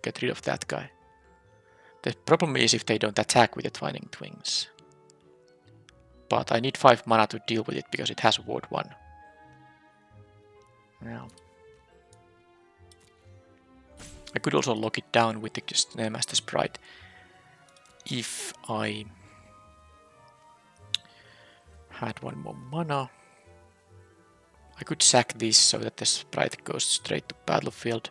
get rid of that guy. The problem is if they don't attack with the Twining Twins. But I need 5 mana to deal with it because it has ward 1. Yeah. I could also lock it down with the Snare Sprite if I had 1 more mana. I could sack this so that the sprite goes straight to battlefield.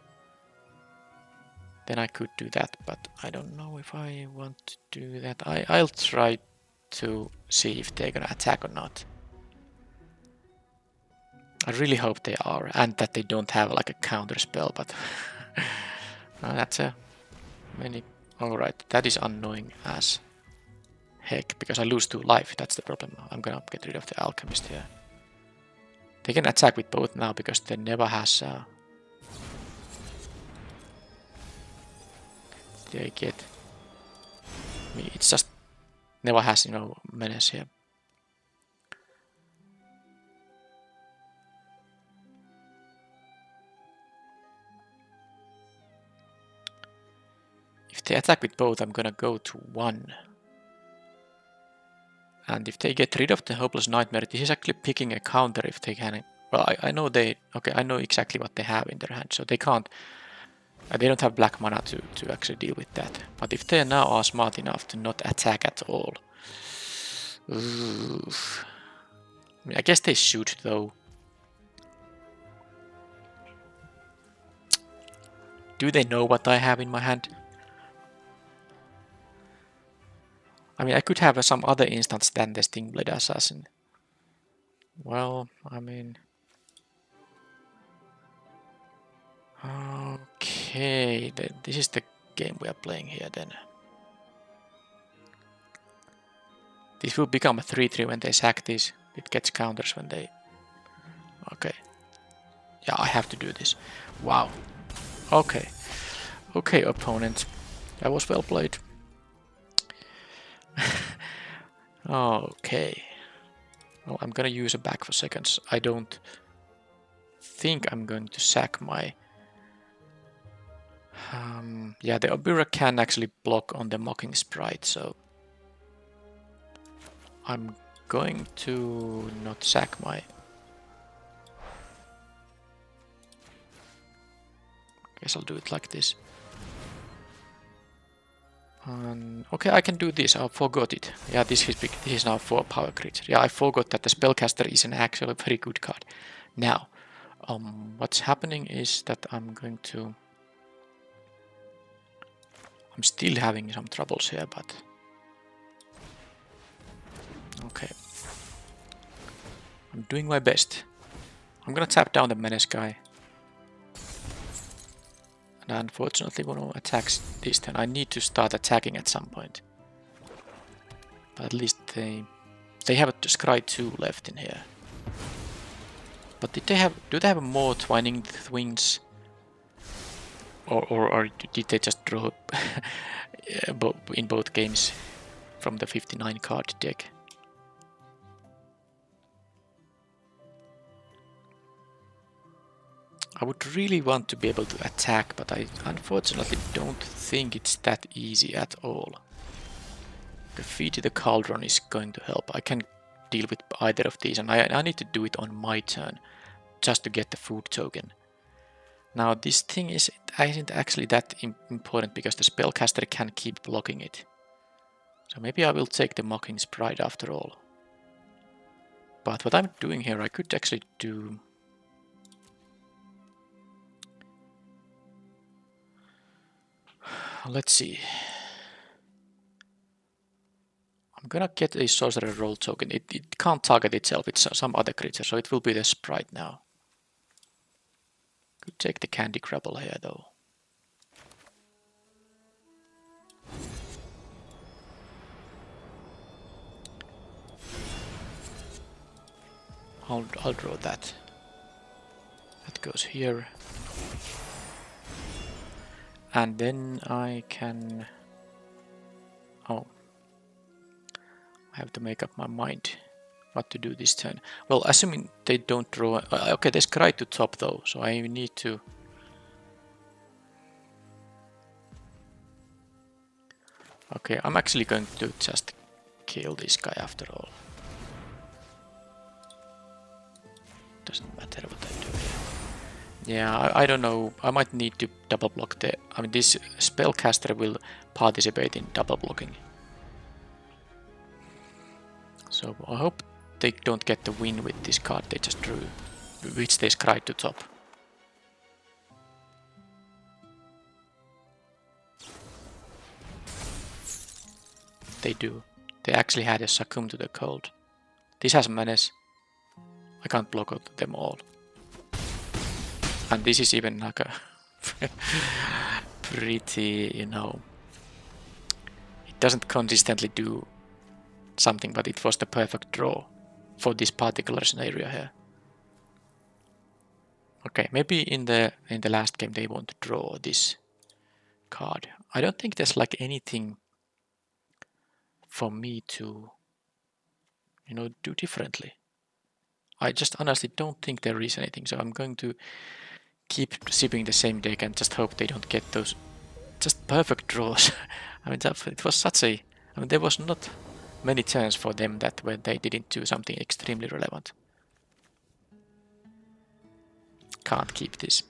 Then I could do that, but I don't know if I want to do that. I'll try to see if they're gonna attack or not. I really hope they are, and that they don't have like a counter spell, but that's a many. Alright, that is annoying as heck, because I lose 2 life, that's the problem. I'm gonna get rid of the Alchemist here. They can attack with both now because they never has they get me. It's just never has, you know, menace here. If they attack with both, I'm gonna go to 1. And if they get rid of the Hopeless Nightmare, this is actually picking a counter if they can. Well, I know they. Okay, I know exactly what they have in their hand, so they can't. They don't have black mana to actually deal with that. But if they now are smart enough to not attack at all. Oof. I mean, I guess they should, though. Do they know what I have in my hand? I mean, I could have some other instance than the Stingblade Assassin. Well, I mean... Okay, this is the game we are playing here then. This will become a 3/3 when they sack this. It gets counters when they... Okay. Yeah, I have to do this. Wow. Okay. Okay, opponent. That was well played. Okay. Well, I'm gonna use a back for seconds. I don't think I'm going to sack my... yeah, the Obira can actually block on the Mocking Sprite, so... I'm going to not sack my... Guess I'll do it like this. Okay, I can do this. I forgot it. Yeah, this is now 4 power creature. Yeah, I forgot that the Spellcaster is an actually very good card. Now, what's happening is that I'm going to... I'm still having some troubles here, but... Okay. I'm doing my best. I'm gonna tap down the Menace guy. And unfortunately, when one attacks this, then I need to start attacking at some point. But at least they have a Scry 2 left in here. But do they have more Twining Twins? Or did they just draw in both games from the 59 card deck? I would really want to be able to attack, but I unfortunately don't think it's that easy at all. The Feed to the Cauldron is going to help. I can deal with either of these, and I need to do it on my turn just to get the food token. Now this thing isn't actually that important because the spellcaster can keep blocking it. So maybe I will take the Mocking Sprite after all. But what I'm doing here, I could actually do... Let's see. I'm gonna get a Sorcerer Roll token. It can't target itself, it's some other creature, so it will be the Sprite now. Could take the Candy Grapple here though. I'll draw that. That goes here. And then I can... Oh. I have to make up my mind what to do this turn. Well, assuming they don't draw... okay, there's Cry to top though, so I need to... Okay, I'm actually going to just kill this guy after all. Doesn't matter what I do here. Yeah, I don't know. I might need to double block the... I mean, this spellcaster will participate in double blocking. So I hope they don't get the win with this card they just drew, which they scried to top. They do. They actually had a Succumb to the Cold. This has Menace. I can't block out them all. And this is even like a pretty, you know... It doesn't consistently do something, but it was the perfect draw for this particular scenario here. Okay, maybe in the last game they want to draw this card. I don't think there's like anything for me to, you know, do differently. I just honestly don't think there is anything, so I'm going to keep sipping the same deck and just hope they don't get those just perfect draws. I mean, it was such a... I mean, there was not many turns for them that where they didn't do something extremely relevant. Can't keep this.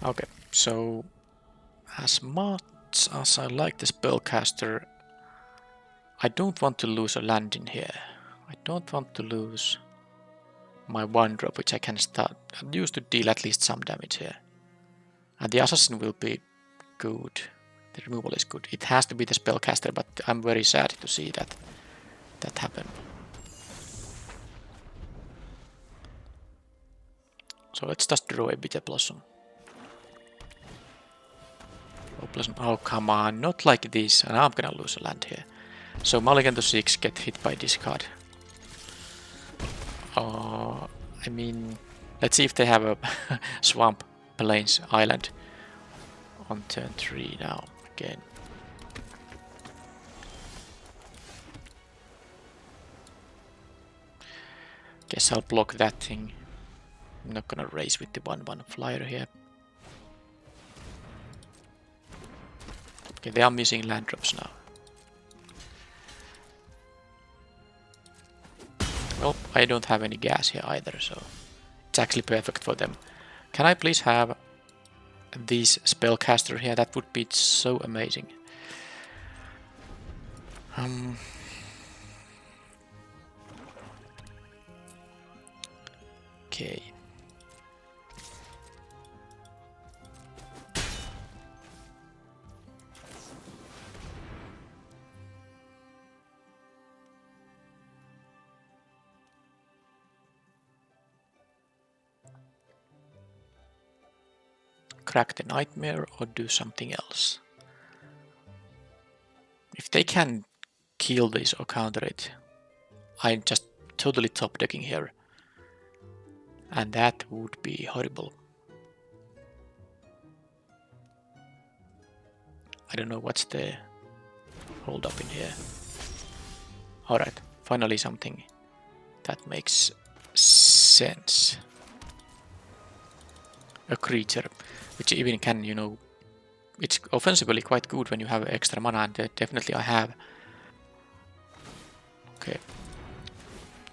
Okay, so as much as I like the spellcaster, I don't want to lose a land in here. I don't want to lose my 1-drop, which I can start and use to deal at least some damage here. And the assassin will be good. The removal is good. It has to be the spellcaster, but I'm very sad to see that happen. So let's just draw a Bitter Blossom. Oh, come on, not like this. And I'm gonna lose a land here. So Mulligan to 6, get hit by discard. I mean, let's see if they have a Swamp Plains Island on turn 3 now again. Guess I'll block that thing. I'm not gonna race with the 1/1 flyer here. Okay, they are missing land drops now. Well, I don't have any gas here either, so it's actually perfect for them. Can I please have this spellcaster here? That would be so amazing. Okay. Crack the Nightmare or do something else. If they can kill this or counter it, I'm just totally top decking here. And that would be horrible. I don't know what's the hold up in here. Alright, finally something that makes sense. A creature, which even can, you know, it's offensively quite good when you have extra mana, and definitely I have. Okay.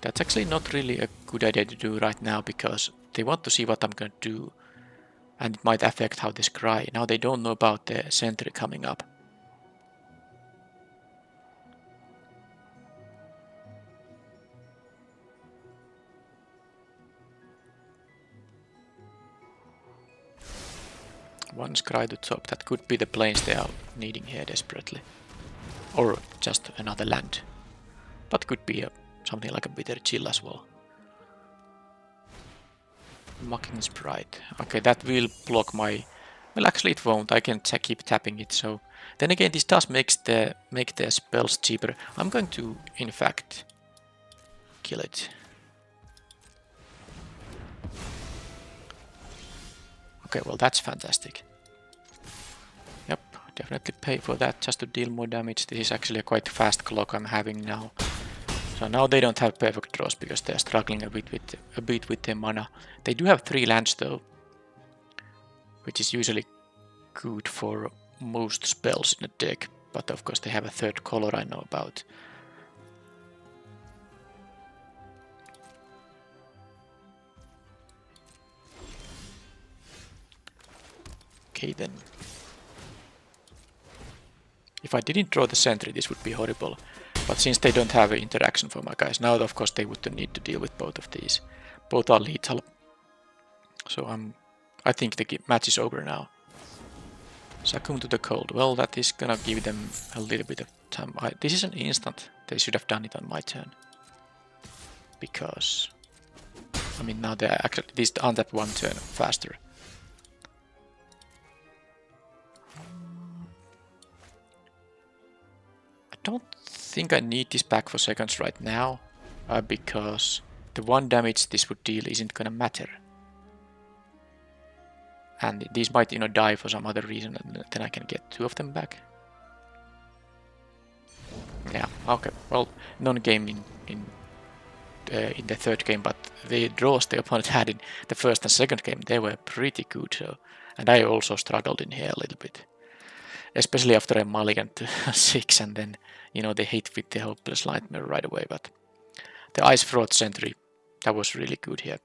That's actually not really a good idea to do right now because they want to see what I'm gonna do. And it might affect how they scry. Now they don't know about the sentry coming up. One scry to top, that could be the planes they are needing here desperately. Or just another land. But could be something like a bitter chill as well. Mocking Sprite. Okay, that will block my... Well, actually it won't. I can keep tapping it, so... Then again, this does make the spells cheaper. I'm going to, in fact, kill it. Okay, well that's fantastic. Yep, definitely pay for that just to deal more damage. This is actually a quite fast clock I'm having now. So now they don't have perfect draws because they're struggling a bit with their mana. They do have 3 lands though, which is usually good for most spells in a deck. But of course they have a 3rd color I know about. Okay then. If I didn't draw the sentry, this would be horrible. But since they don't have an interaction for my guys, now of course they would need to deal with both of these. Both are lethal. So I think the match is over now. Succumb to the cold. Well, that is gonna give them a little bit of time. This is an instant. They should have done it on my turn. Because... I mean, now they're actually... These untap 1 turn faster. I don't think I need this back for seconds right now. Because the 1 damage this would deal isn't gonna matter. And these might, die for some other reason, and then I can get 2 of them back. Yeah, okay. Well, non-game in the 3rd game, but the draws the opponent had in the 1st and 2nd game, they were pretty good. So, and I also struggled in here a little bit, especially after I mulliganed to 6, and then they hit with the Hopeless Nightmare right away. But the Ice Fraud Sentry, that was really good here.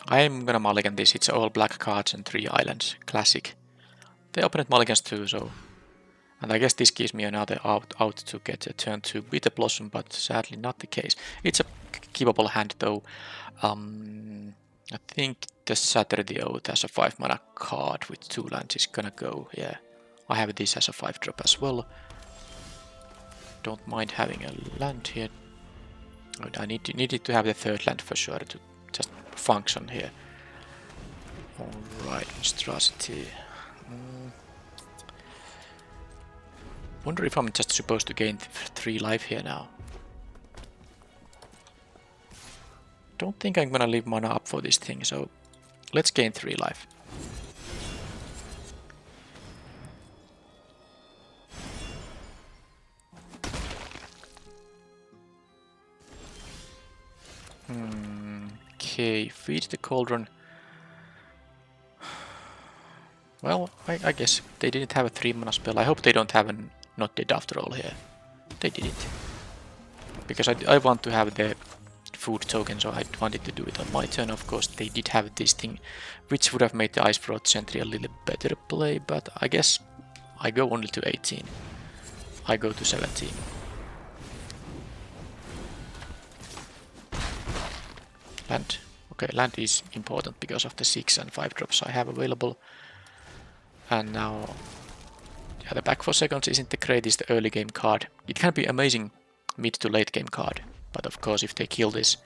I'm gonna mulligan this. It's all black cards and 3 islands. Classic. The opponent mulligans too, so... And I guess this gives me another out to get a turn to Bitter Blossom, but sadly not the case. It's a keepable hand though. I think the Satyr the Oath as a 5 mana card with 2 lands is gonna go, yeah. I have this as a 5 drop as well. Don't mind having a land here. I needed to have the 3rd land for sure to just function here. Alright, Monstrosity. Wonder if I'm just supposed to gain 3 life here now. Don't think I'm gonna leave mana up for this thing, so let's gain 3 life. Okay, feed the cauldron. Well, I guess they didn't have a 3 mana spell. I hope they don't have a not dead after all here. They didn't. Because I want to have the food token, so I wanted to do it on my turn. Of course, they did have this thing, which would have made the Ice Fraud Sentry a little better play, but I guess I go only to 18. I go to 17. Land. Okay, land is important because of the 6 and 5 drops I have available. And now, yeah, the back for seconds isn't the greatest early game card. It can be amazing mid to late game card, but of course if they kill this,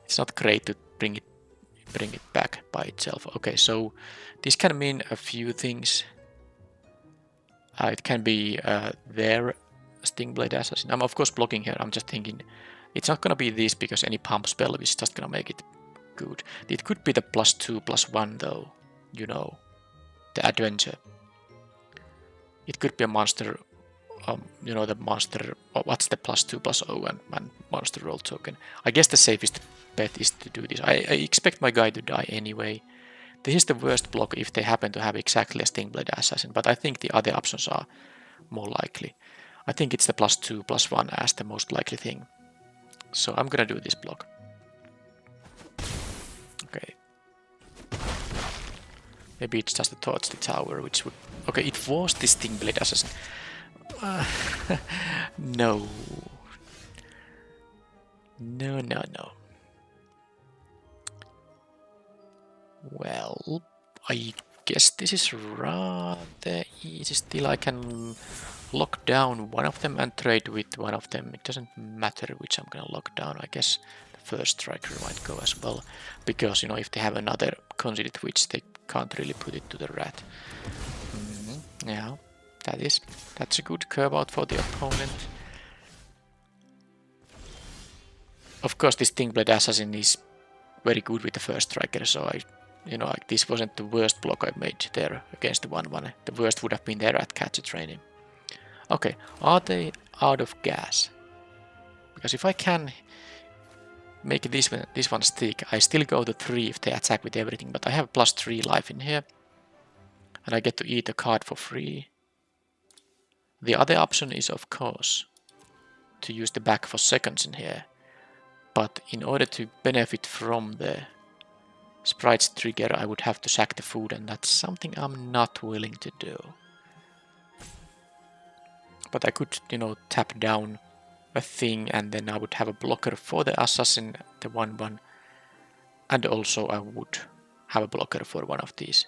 it's not great to bring it back by itself. Okay, so this can mean a few things. It can be their Stingblade Assassin. I'm of course blocking here. I'm just thinking it's not gonna be this because any pump spell is just gonna make it good. It could be the +2/+1 though, the adventure. It could be a monster you know, the monster, what's the +2/+0 and monster roll token. I guess the safest bet is to do this. I expect my guy to die anyway. This is the worst block if they happen to have exactly a Stingblade Assassin, but I think the other options are more likely. I think it's the +2/+1 as the most likely thing. So I'm gonna do this block. Okay. Maybe it's just a Torch the Tower, which would... Okay, it was this Stingblade Assassin. No. No, no, no. Well, I guess this is rather easy. Still, I can lock down one of them and trade with one of them. It doesn't matter which I'm gonna lock down. I guess the first striker might go as well, because, you know, if they have another Conceited Witch, they can't really put it to the rat. Yeah, that's a good curve out for the opponent. Of course, this Stingblade Assassin is very good with the first striker, so you know, like, this wasn't the worst block I made there against the 1/1. The worst would have been there at Catcher Training. Okay, are they out of gas? Because if I can make this one stick, I still go to 3 if they attack with everything, but I have +3 life in here, and I get to eat a card for free. The other option is, of course, to use the back for seconds in here, but in order to benefit from the Sprite's trigger, I would have to sack the food, and that's something I'm not willing to do. But I could, you know, tap down a thing, and then I would have a blocker for the assassin, the 1/1, and also I would have a blocker for one of these,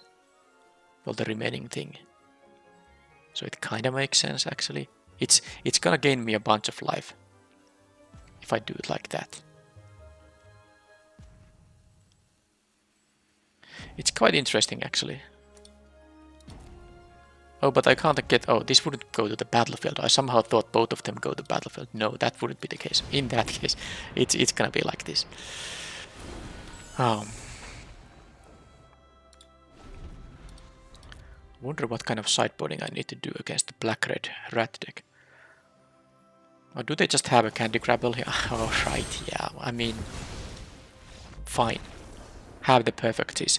well, the remaining thing. So it kind of makes sense, actually. It's gonna gain me a bunch of life if I do it like that. It's quite interesting, actually. Oh, but I can't get... Oh, this wouldn't go to the battlefield. I somehow thought both of them go to the battlefield. No, that wouldn't be the case. In that case, it's gonna be like this. Wonder what kind of sideboarding I need to do against the black-red rat deck. Or do they just have a Candy Grabble here? Oh, right, yeah. I mean, fine. Have the perfecties.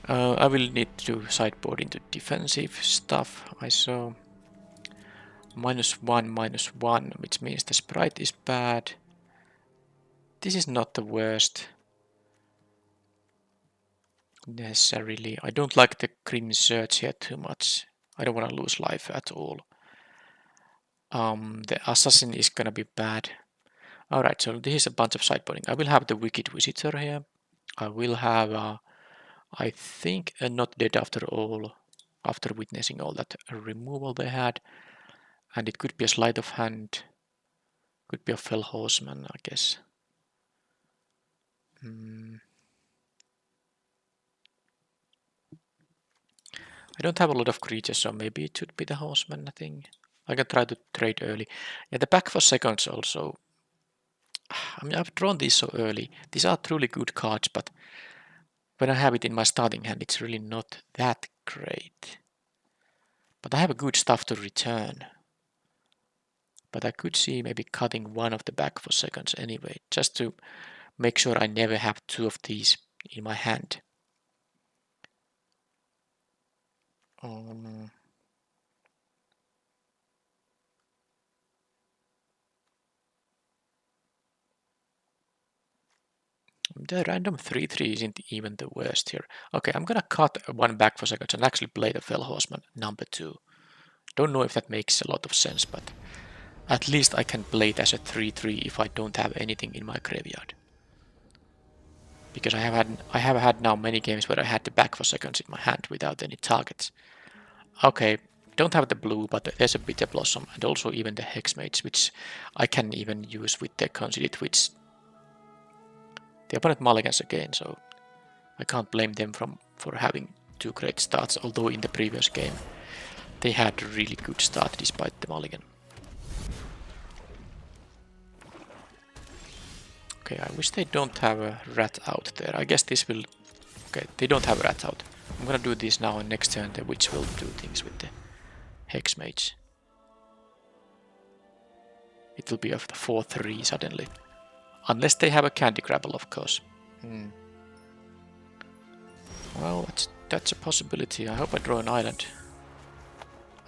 I will need to sideboard into defensive stuff. I saw -1/-1, which means the sprite is bad. This is not the worst necessarily. I don't like the Grim Surge here too much. I don't want to lose life at all. The assassin is gonna be bad. Alright, so this is a bunch of sideboarding. I will have the Wicked Visitor here. I will have, I think, Not Dead After All, after witnessing all that removal they had. And it could be a Sleight of Hand. Could be a Fell Horseman, I guess. I don't have a lot of creatures, so maybe it should be the Horseman thing. I can try to trade early. Yeah, the back for seconds also. I mean, I've drawn these so early. These are truly good cards, but when I have it in my starting hand, it's really not that great. But I have a good stuff to return. But I could see maybe cutting one of the back for seconds anyway, just to make sure I never have 2 of these in my hand. The random 3/3 isn't even the worst here. Okay, I'm gonna cut one back for seconds and actually play the Fell Horseman #2. Don't know if that makes a lot of sense, but at least I can play it as a 3/3 if I don't have anything in my graveyard. Because I have had now many games where I had the back for seconds in my hand without any targets. Okay, don't have the blue, but there's a Bitter Blossom and also even the Hexmage, which I can even use with the Conceited Witch. The opponent mulligans again, so I can't blame them for having 2 great starts, although in the previous game they had a really good start despite the mulligan. Okay, I wish they don't have a rat out there. I guess this will... Okay, they don't have a rat out. I'm gonna do this now, and next turn the witch will do things with the Hexmage. it will be of the 4-3 suddenly. Unless they have a Candy Grabble, of course. Well, that's a possibility. I hope I draw an island.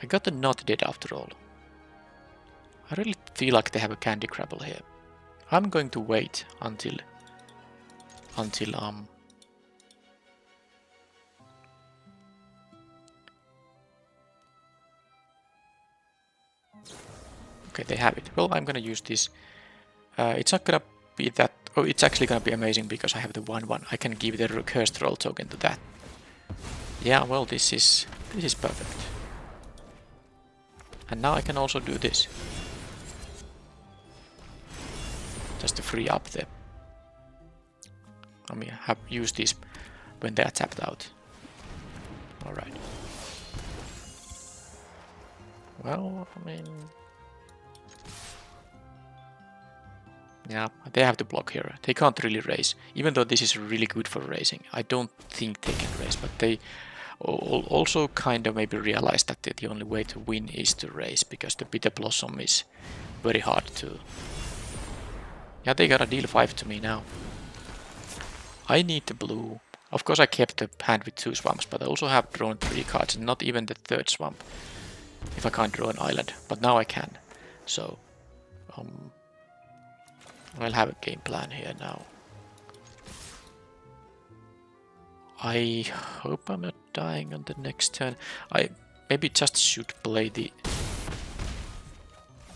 I got the not dead after all. I really feel like they have a Candy Grabble here. I'm going to wait until okay, they have it. Well, I'm gonna use this. It's not gonna be that. Oh, it's actually gonna be amazing because I have the 1/1. I can give the cursed roll token to that. Yeah, well, this is perfect. And now I can also do this. Just to free up the. I mean, have used these when they are tapped out. All right. Well, I mean, yeah, they have to block here. They can't really raise, even though this is really good for raising. I don't think they can raise, but they also kind of maybe realize that the only way to win is to raise, because the Bitter Blossom is very hard to. Yeah, they gotta deal 5 to me now. I need the blue. Of course I kept the hand with 2 swamps, but I also have drawn 3 cards, and not even the 3rd swamp. If I can't draw an island, but now I can. So, I'll have a game plan here now. I hope I'm not dying on the next turn. I maybe just should play the.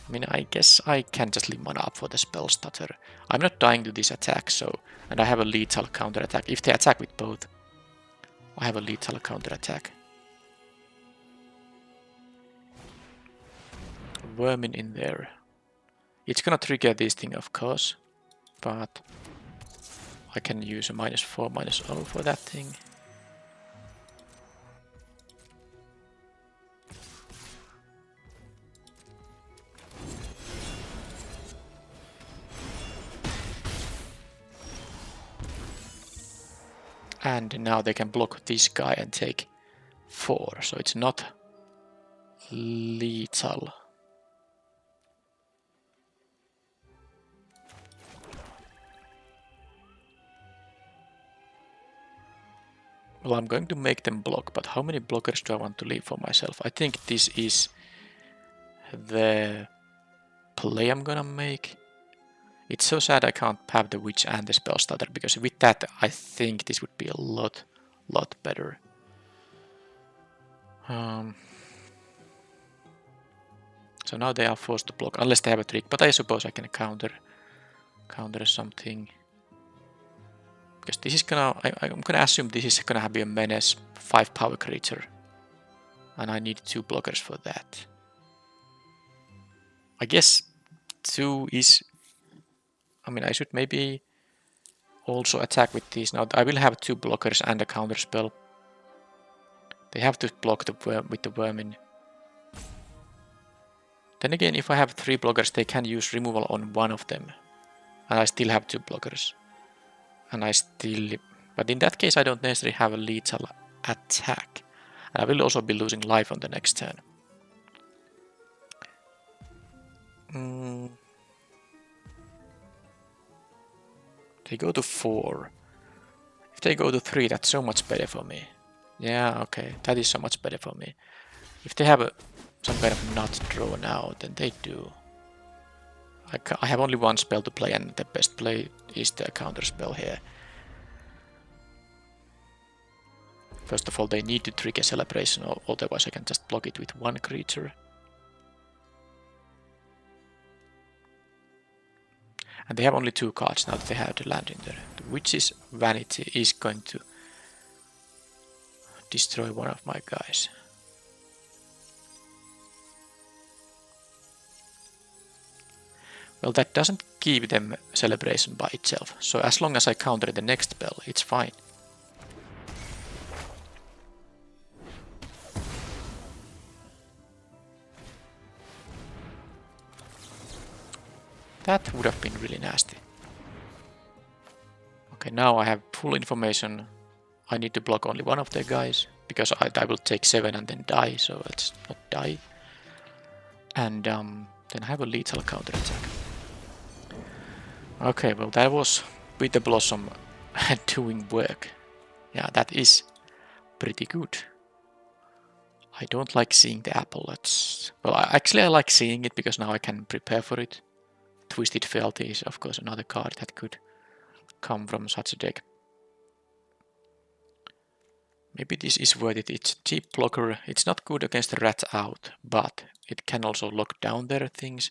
I mean, I guess I can just leave mana up for the spell stutter. I'm not dying to this attack, so. And I have a lethal counter attack. If they attack with both, I have a lethal counter attack. Vermin in there. It's gonna trigger this thing, of course, but I can use a -4, -0 for that thing. And now they can block this guy and take 4, so it's not lethal. Well, I'm going to make them block, but how many blockers do I want to leave for myself? I think this is the play I'm gonna make. It's so sad I can't have the Witch and the Spell Stutter, because with that I think this would be a lot better. So now they are forced to block, unless they have a trick, but I suppose I can counter something. Because this is gonna, I'm gonna assume this is gonna be a menace 5 power creature. And I need 2 blockers for that. I guess 2 is. I mean, I should maybe also attack with these. Now I will have 2 blockers and a counter spell. They have to block with the vermin. Then again, if I have 3 blockers, they can use removal on one of them. And I still have 2 blockers. And I still. But in that case, I don't necessarily have a lethal attack. And I will also be losing life on the next turn. They go to 4. If they go to 3, that's so much better for me. Yeah, okay, that is so much better for me. If they have some kind of not draw now, then they do. I have only 1 spell to play, and the best play is the counter spell here. First of all, they need to trigger Celebration, otherwise I can just block it with 1 creature. And they have only 2 cards now that they have to land in there. The Witch's Vanity is going to destroy one of my guys. Well, that doesn't give them Celebration by itself, so as long as I counter the next spell, it's fine. That would have been really nasty. Okay, now I have full information. I need to block only one of their guys, because I will take 7 and then die, so let's not die. And Then I have a lethal counterattack. Okay, well that was with the Blossom doing work. Yeah, that is pretty good. I don't like seeing the apple. Well, actually I like seeing it because now I can prepare for it. Twisted Fealty is of course another card that could come from such a deck. Maybe this is worth it. It's a cheap blocker. It's not good against the Rat Out, but it can also lock down their things.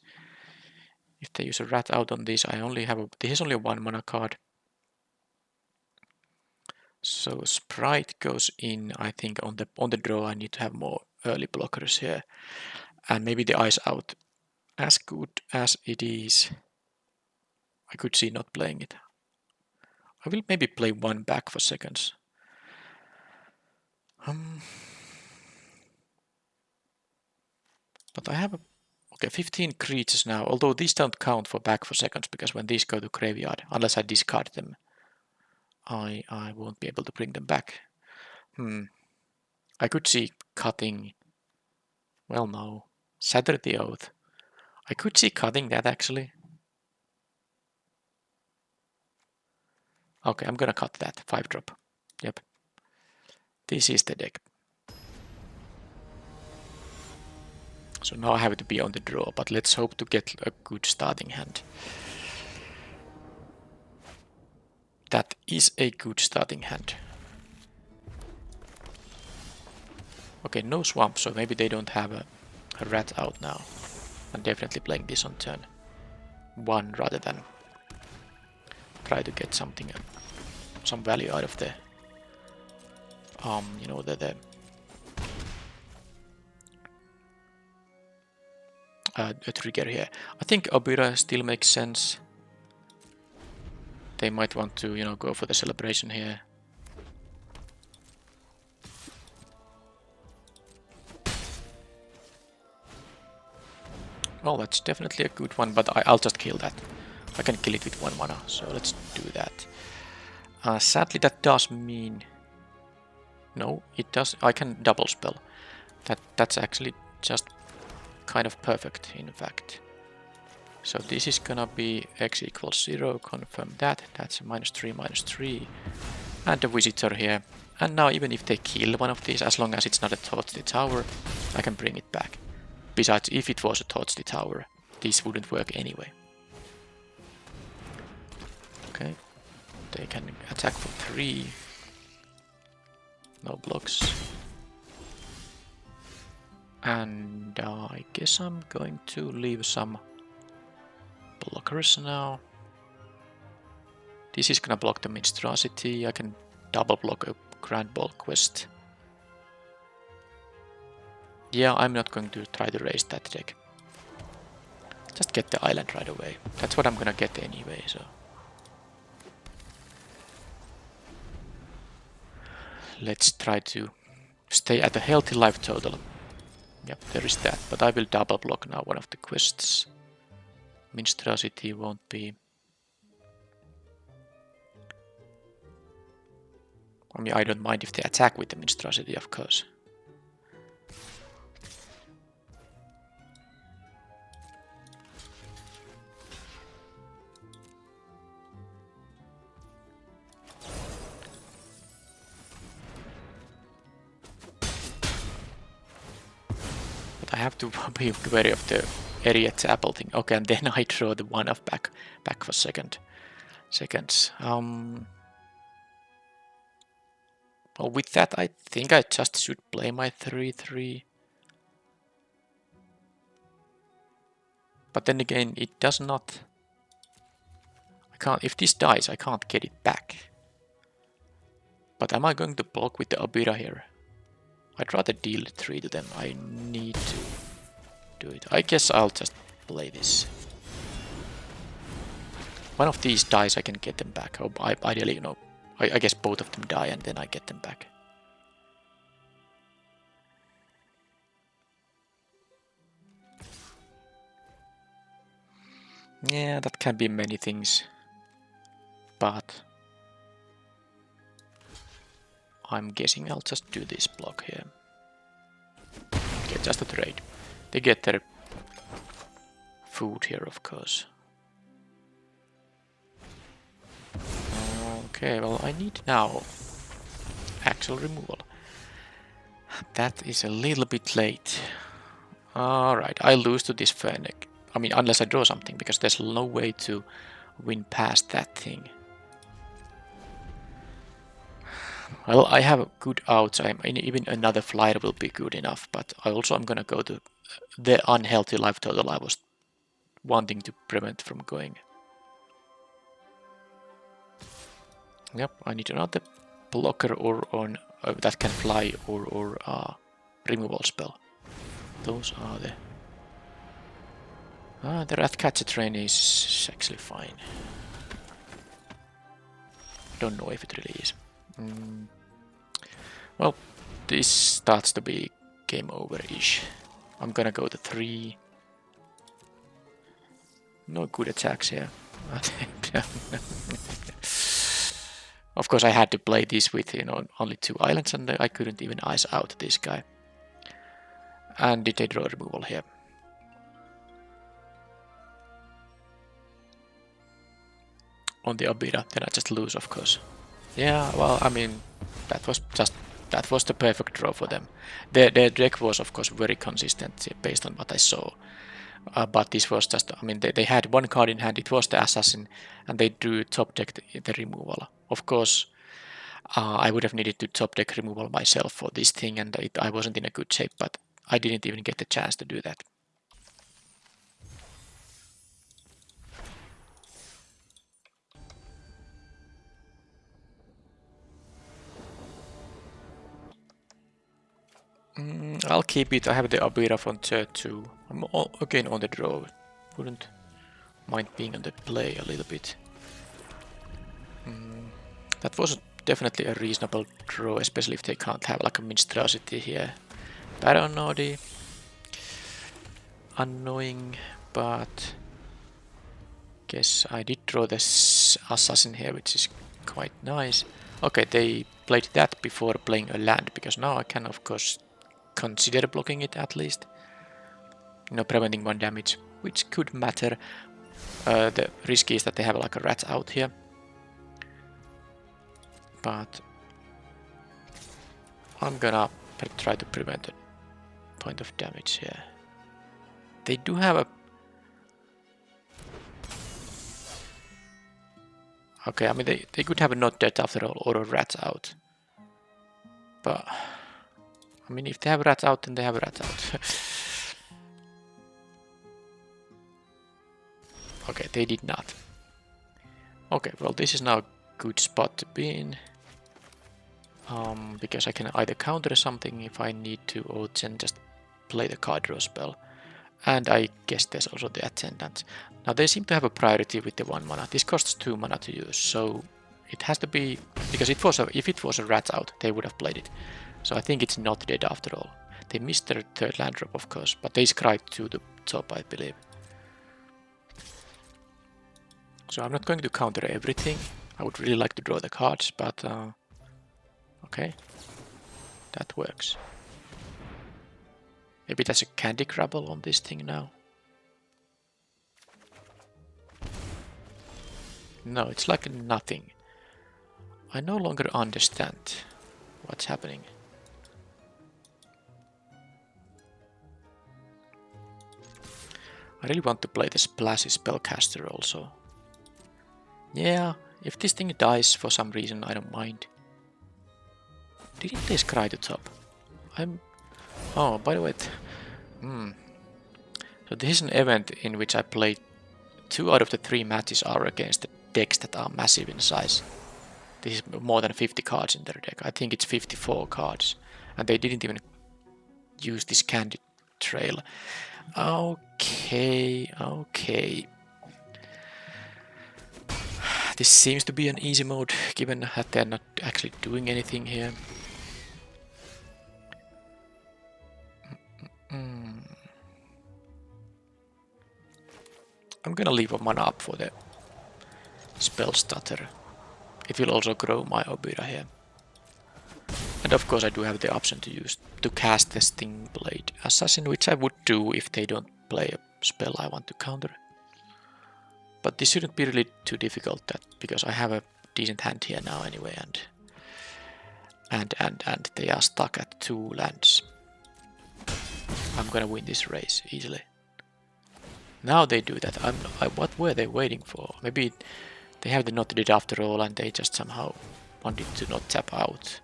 If they use a Rat Out on this, this is only a 1 mana card. So Sprite goes in. I think on the draw I need to have more early blockers here. And maybe the Ice Out, as good as it is, I could see not playing it. I will maybe play one back for seconds. But I have 15 creatures now, although these don't count for back for seconds because when these go to graveyard, unless I discard them, I won't be able to bring them back. I could see cutting. Well, no. Shatter the Oath. I could see cutting that actually. Okay, I'm gonna cut that. 5-drop. Yep. This is the deck. So now I have to be on the draw, but let's hope to get a good starting hand. That is a good starting hand. Okay, no swamp, so maybe they don't have a Rat Out now. I'm definitely playing this on turn 1 rather than try to get some value out of the a trigger here. I think Obira still makes sense. They might want to, go for the celebration here. Well, that's definitely a good one, but I'll just kill that. I can kill it with 1 mana, so let's do that. Sadly, that does mean... No, it does. I can double spell. That's actually just kind of perfect, in fact. So this is gonna be x equals 0, confirm that. That's a -3, -3. And a visitor here. And now even if they kill one of these, as long as it's not a Toadstool Tower, I can bring it back. Besides, if it was a Toadstool Tower, this wouldn't work anyway. Okay, they can attack for 3. No blocks. And I guess I'm going to leave some blockers now. This is gonna block the Minstrosity. I can double block a Grand Ball Quest. Yeah, I'm not going to try to raise that deck. Just get the island right away. That's what I'm gonna get anyway, so. Let's try to stay at a healthy life total. Yep, there is that, but I will double block now one of the quests. Minstrosity won't be... I mean, I don't mind if they attack with the Minstrosity, of course. But I have to be wary of the area apple thing. Okay, and then I draw the 1 of back for seconds. Well, with that, I think I just should play my 3/3. But then again, it does not... If this dies, I can't get it back. But am I going to block with the Obira here? I'd rather deal 3 to them. I need to do it. I guess I'll just play this. One of these dies, I can get them back. Oh, ideally, I guess both of them die and then I get them back. Yeah, that can be many things. But I'm guessing I'll just do this block here. Okay, just a trade. They get their food here, of course. Okay, well, I need now actual removal. That is a little bit late. Alright, I lose to this Fennec. I mean, unless I draw something, because there's no way to win past that thing. Well, I have good outs. Even another flyer will be good enough, but I also am gonna go to the unhealthy life total I was wanting to prevent from going. Yep, I need another blocker or on that can fly or removal spell. Those are the Ratcatcher train is actually fine. Don't know if it really is. Well, this starts to be game over-ish. I'm gonna go to 3. No good attacks here. Of course, I had to play this with only 2 islands, and I couldn't even ice out this guy. And did a draw removal here. On the Abira, then I just lose, of course. Yeah, well, I mean, that was the perfect draw for them. Their deck was, of course, very consistent based on what I saw. But this was just, I mean, they had one card in hand, it was the Assassin, and they drew top deck the removal. Of course, I would have needed to top deck removal myself for this thing, and I wasn't in a good shape, but I didn't even get the chance to do that. I'll keep it. I have the Abira from turn 2. I'm again on the draw. Wouldn't mind being on the play a little bit. That was definitely a reasonable draw, especially if they can't have like a monstrosity here. Paranody. Annoying, but guess I did draw this Assassin here, which is quite nice. Okay, they played that before playing a land, because now I can of course consider blocking it at least. Preventing 1 damage, which could matter. The risk is that they have like a rat out here. But I'm gonna try to prevent a point of damage here. They do have a... Okay, I mean they could have a not dead after all, or a rat out. But I mean, if they have rats out, then they have rats out. Okay, they did not. Okay, well, this is now a good spot to be in. Because I can either counter something if I need to, or then just play the card draw spell. And I guess there's also the Attendant. Now they seem to have a priority with the 1 mana. This costs 2 mana to use, so it has to be... Because if it was a rat out, they would have played it. So I think it's not dead after all. They missed their 3rd land drop, of course, but they scribed to the top, I believe. So I'm not going to counter everything. I would really like to draw the cards, but... okay. That works. Maybe that's a candy crabble on this thing now. No, it's like nothing. I no longer understand what's happening. I really want to play the Splashy Spellcaster also. Yeah, if this thing dies for some reason, I don't mind. Didn't they scry to top? Oh, by the way... So this is an event in which I play 2 out of the 3 matches are against the decks that are massive in size. This is more than 50 cards in their deck. I think it's 54 cards. And they didn't even use this candy trail. Okay. This seems to be an easy mode, given that they're not actually doing anything here. I'm gonna leave a mana up for the spell stutter. It will also grow my Obira here. And of course I do have the option to cast the Stingblade Assassin, which I would do if they don't play a spell I want to counter. But this shouldn't be really too difficult, because I have a decent hand here now anyway, and they are stuck at 2 lands. I'm gonna win this race easily. Now they do that. What were they waiting for? Maybe they have the not dead after all, and they just somehow wanted to not tap out.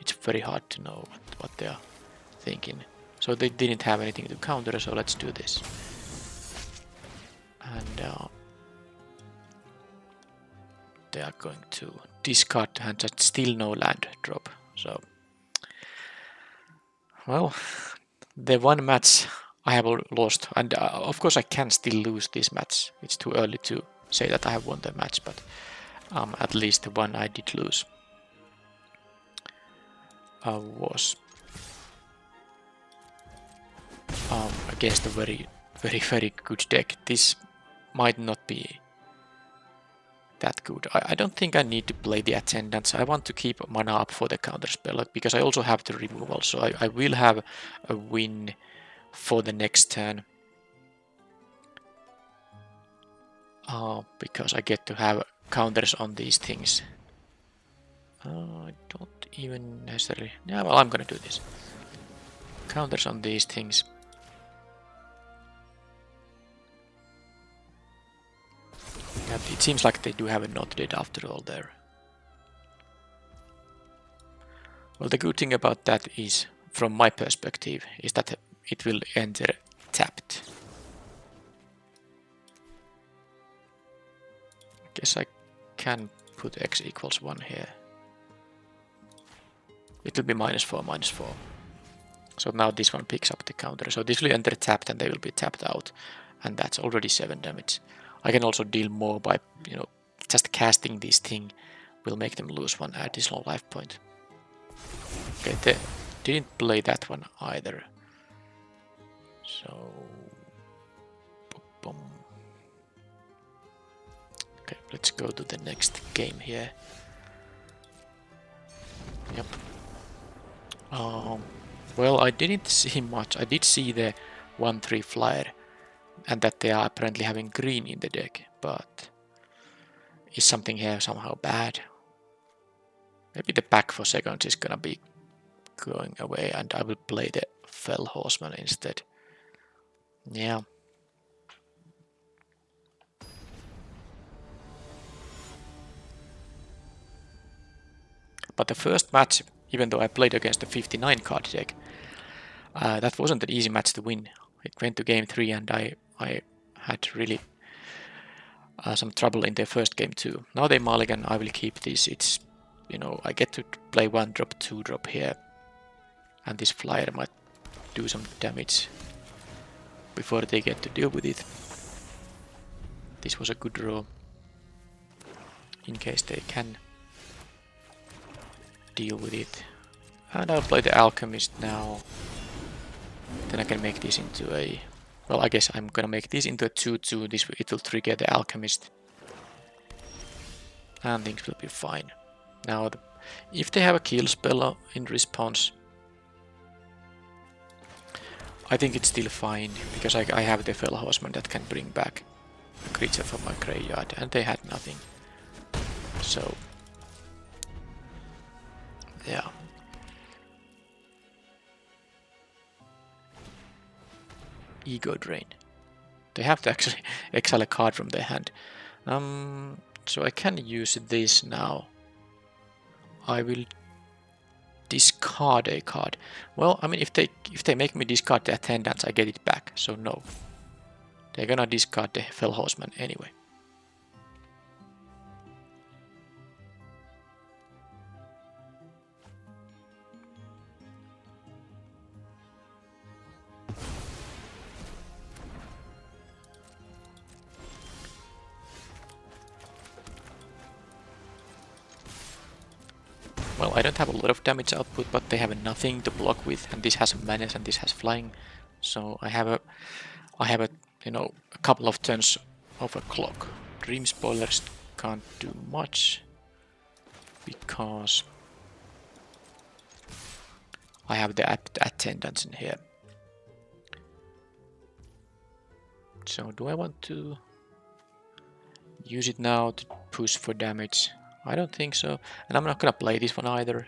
It's very hard to know what they are thinking. So they didn't have anything to counter, so let's do this. And they are going to discard the hand, just still no land drop. So, well, the one match I have lost, and of course I can still lose this match. It's too early to say that I have won the match, but at least the one I did lose was against a very, very, very good deck. This might not be that good. I don't think I need to play the Attendants. I want to keep mana up for the counterspell, because I also have the removal, so I will have a win for the next turn. Because I get to have counters on these things. I don't even necessarily... Yeah, well, I'm gonna do this. Counters on these things. Yeah, it seems like they do have a not dead after all there. Well, the good thing about that is, from my perspective, is that it will enter tapped. I guess I can put x equals 1 here. It will be -4, -4. So now this one picks up the counter. So this will enter tapped and they will be tapped out. And that's already 7 damage. I can also deal more by, just casting this thing will make them lose 1 additional life point. Okay, they didn't play that one either. So... Boom. Okay, let's go to the next game here. Yep. Well, I didn't see much. I did see the 1/3 flyer, and that they are apparently having green in the deck, but is something here somehow bad? Maybe the pack for seconds is gonna be going away, and I will play the Fell Horseman instead. Yeah. But the first match, even though I played against the 59 card deck, that wasn't an easy match to win. It went to game 3 and I had really some trouble in the first game too. Now they mulligan, I will keep this. It's, I get to play 1-drop, 2-drop here. And this flyer might do some damage before they get to deal with it. This was a good draw. In case they can deal with it. And I'll play the Alchemist now. Then I can make this into a... Well, I guess I'm gonna make this into a 2-2. It will trigger the Alchemist. And things will be fine. Now, if they have a kill spell in response, I think it's still fine, because I have the Fell Horseman that can bring back a creature from my graveyard, and they had nothing. So, yeah. Ego Drain. They have to actually exile a card from their hand. So I can use this now. I will discard a card. Well, I mean, if they make me discard the Attendants, I get it back. So no, they're gonna discard the Fell Horseman anyway. Well, I don't have a lot of damage output, but they have nothing to block with, and this has a menace and this has flying. So I have a a couple of turns of a clock. Dream Spoilers can't do much because I have the Attendants in here. So do I want to use it now to push for damage? I don't think so. And I'm not gonna play this one either.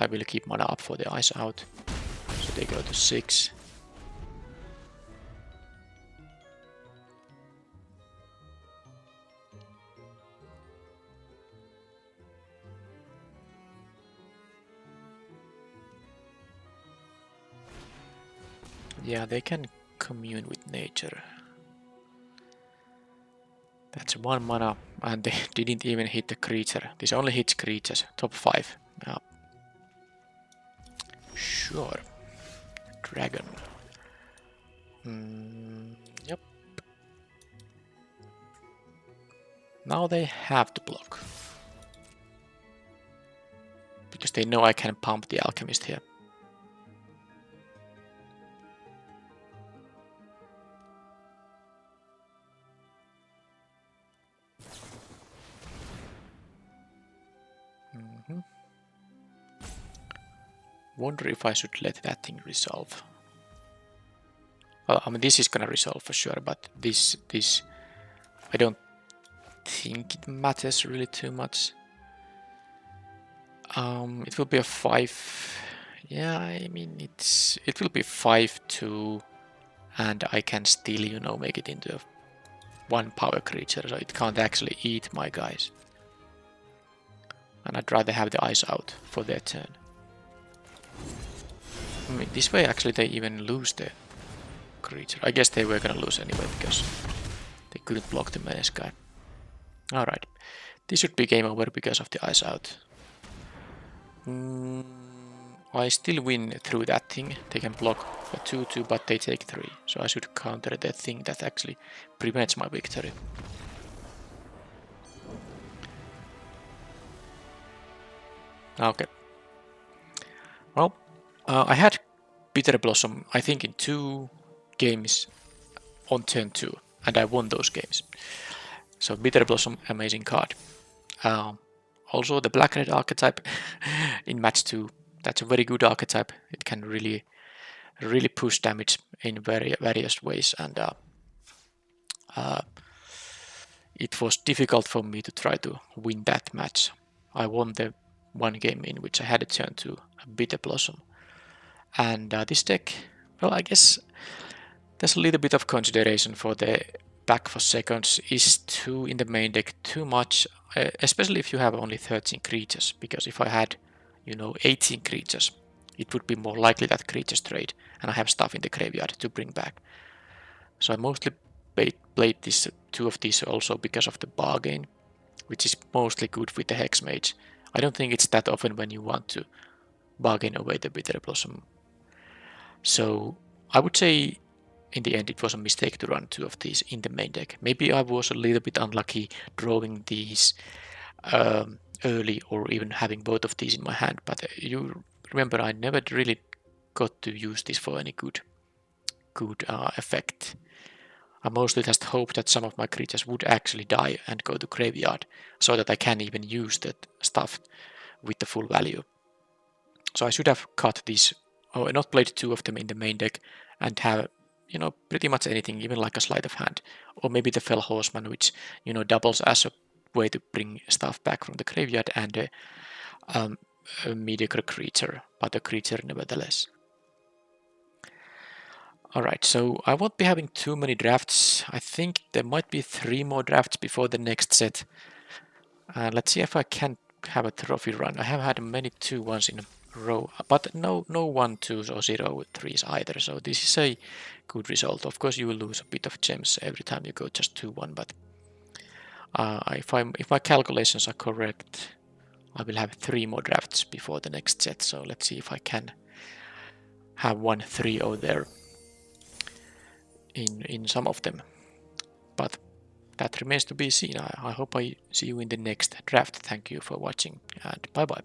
I will keep mana up for the ice out. So they go to 6. Yeah, they can commune with nature. That's 1 mana, and they didn't even hit the creature. This only hits creatures, top 5. Yeah. Sure. Dragon. Yep. Now they have to block. Because they know I can pump the Alchemist here. Wonder if I should let that thing resolve. Well, I mean, this is gonna resolve for sure, but this I don't think it matters really too much. It will be a 5. Yeah, I mean it will be 5/2, and I can still, you know, make it into a 1 power creature, so it can't actually eat my guys. And I'd rather have the ice out for their turn. I mean, this way actually they even lose the creature. I guess they were gonna lose anyway because they couldn't block the menace guy. Alright, this should be game over because of the ice out. I still win through that thing. They can block a 2/2, but they take 3. So I should counter the thing that actually prevents my victory. Okay. Well, I had Bitter Blossom, I think, in 2 games on turn 2, and I won those games. So Bitter Blossom, amazing card. Also the Black-Red archetype in match 2, that's a very good archetype. It can really push damage in various ways, and it was difficult for me to try to win that match. I won the 1 game in which I had a turn to Bitter Blossom. And this deck, well, I guess there's a little bit of consideration for the back for seconds. Is 2 in the main deck too much, especially if you have only 13 creatures? Because if I had, you know, 18 creatures, it would be more likely that creatures trade, and I have stuff in the graveyard to bring back. So I mostly played this 2 of these also because of the bargain, which is mostly good with the Hex Mage. I don't think it's that often when you want to bargain away the Bitter Blossom. So I would say in the end it was a mistake to run 2 of these in the main deck. Maybe I was a little bit unlucky drawing these early, or even having both of these in my hand, but you remember I never really got to use this for any good effect. I mostly just hoped that some of my creatures would actually die and go to graveyard, so that I can even use that stuff with the full value. So I should have cut these, or not played 2 of them in the main deck, and have, you know, pretty much anything, even like a sleight of hand, or maybe the Fell Horseman, which, you know, doubles as a way to bring stuff back from the graveyard, and a mediocre creature, but a creature nevertheless. Alright, so I won't be having too many drafts. I think there might be 3 more drafts before the next set. Let's see if I can have a trophy run. I have had many 2-1s in a row, but no 1-2s or 0-3s either, so this is a good result. Of course you will lose a bit of gems every time you go just 2-1, but if my calculations are correct, I will have 3 more drafts before the next set, so let's see if I can have 1 3-0 there in some of them. But that remains to be seen. I hope I see you in the next draft. Thank you for watching, and bye bye.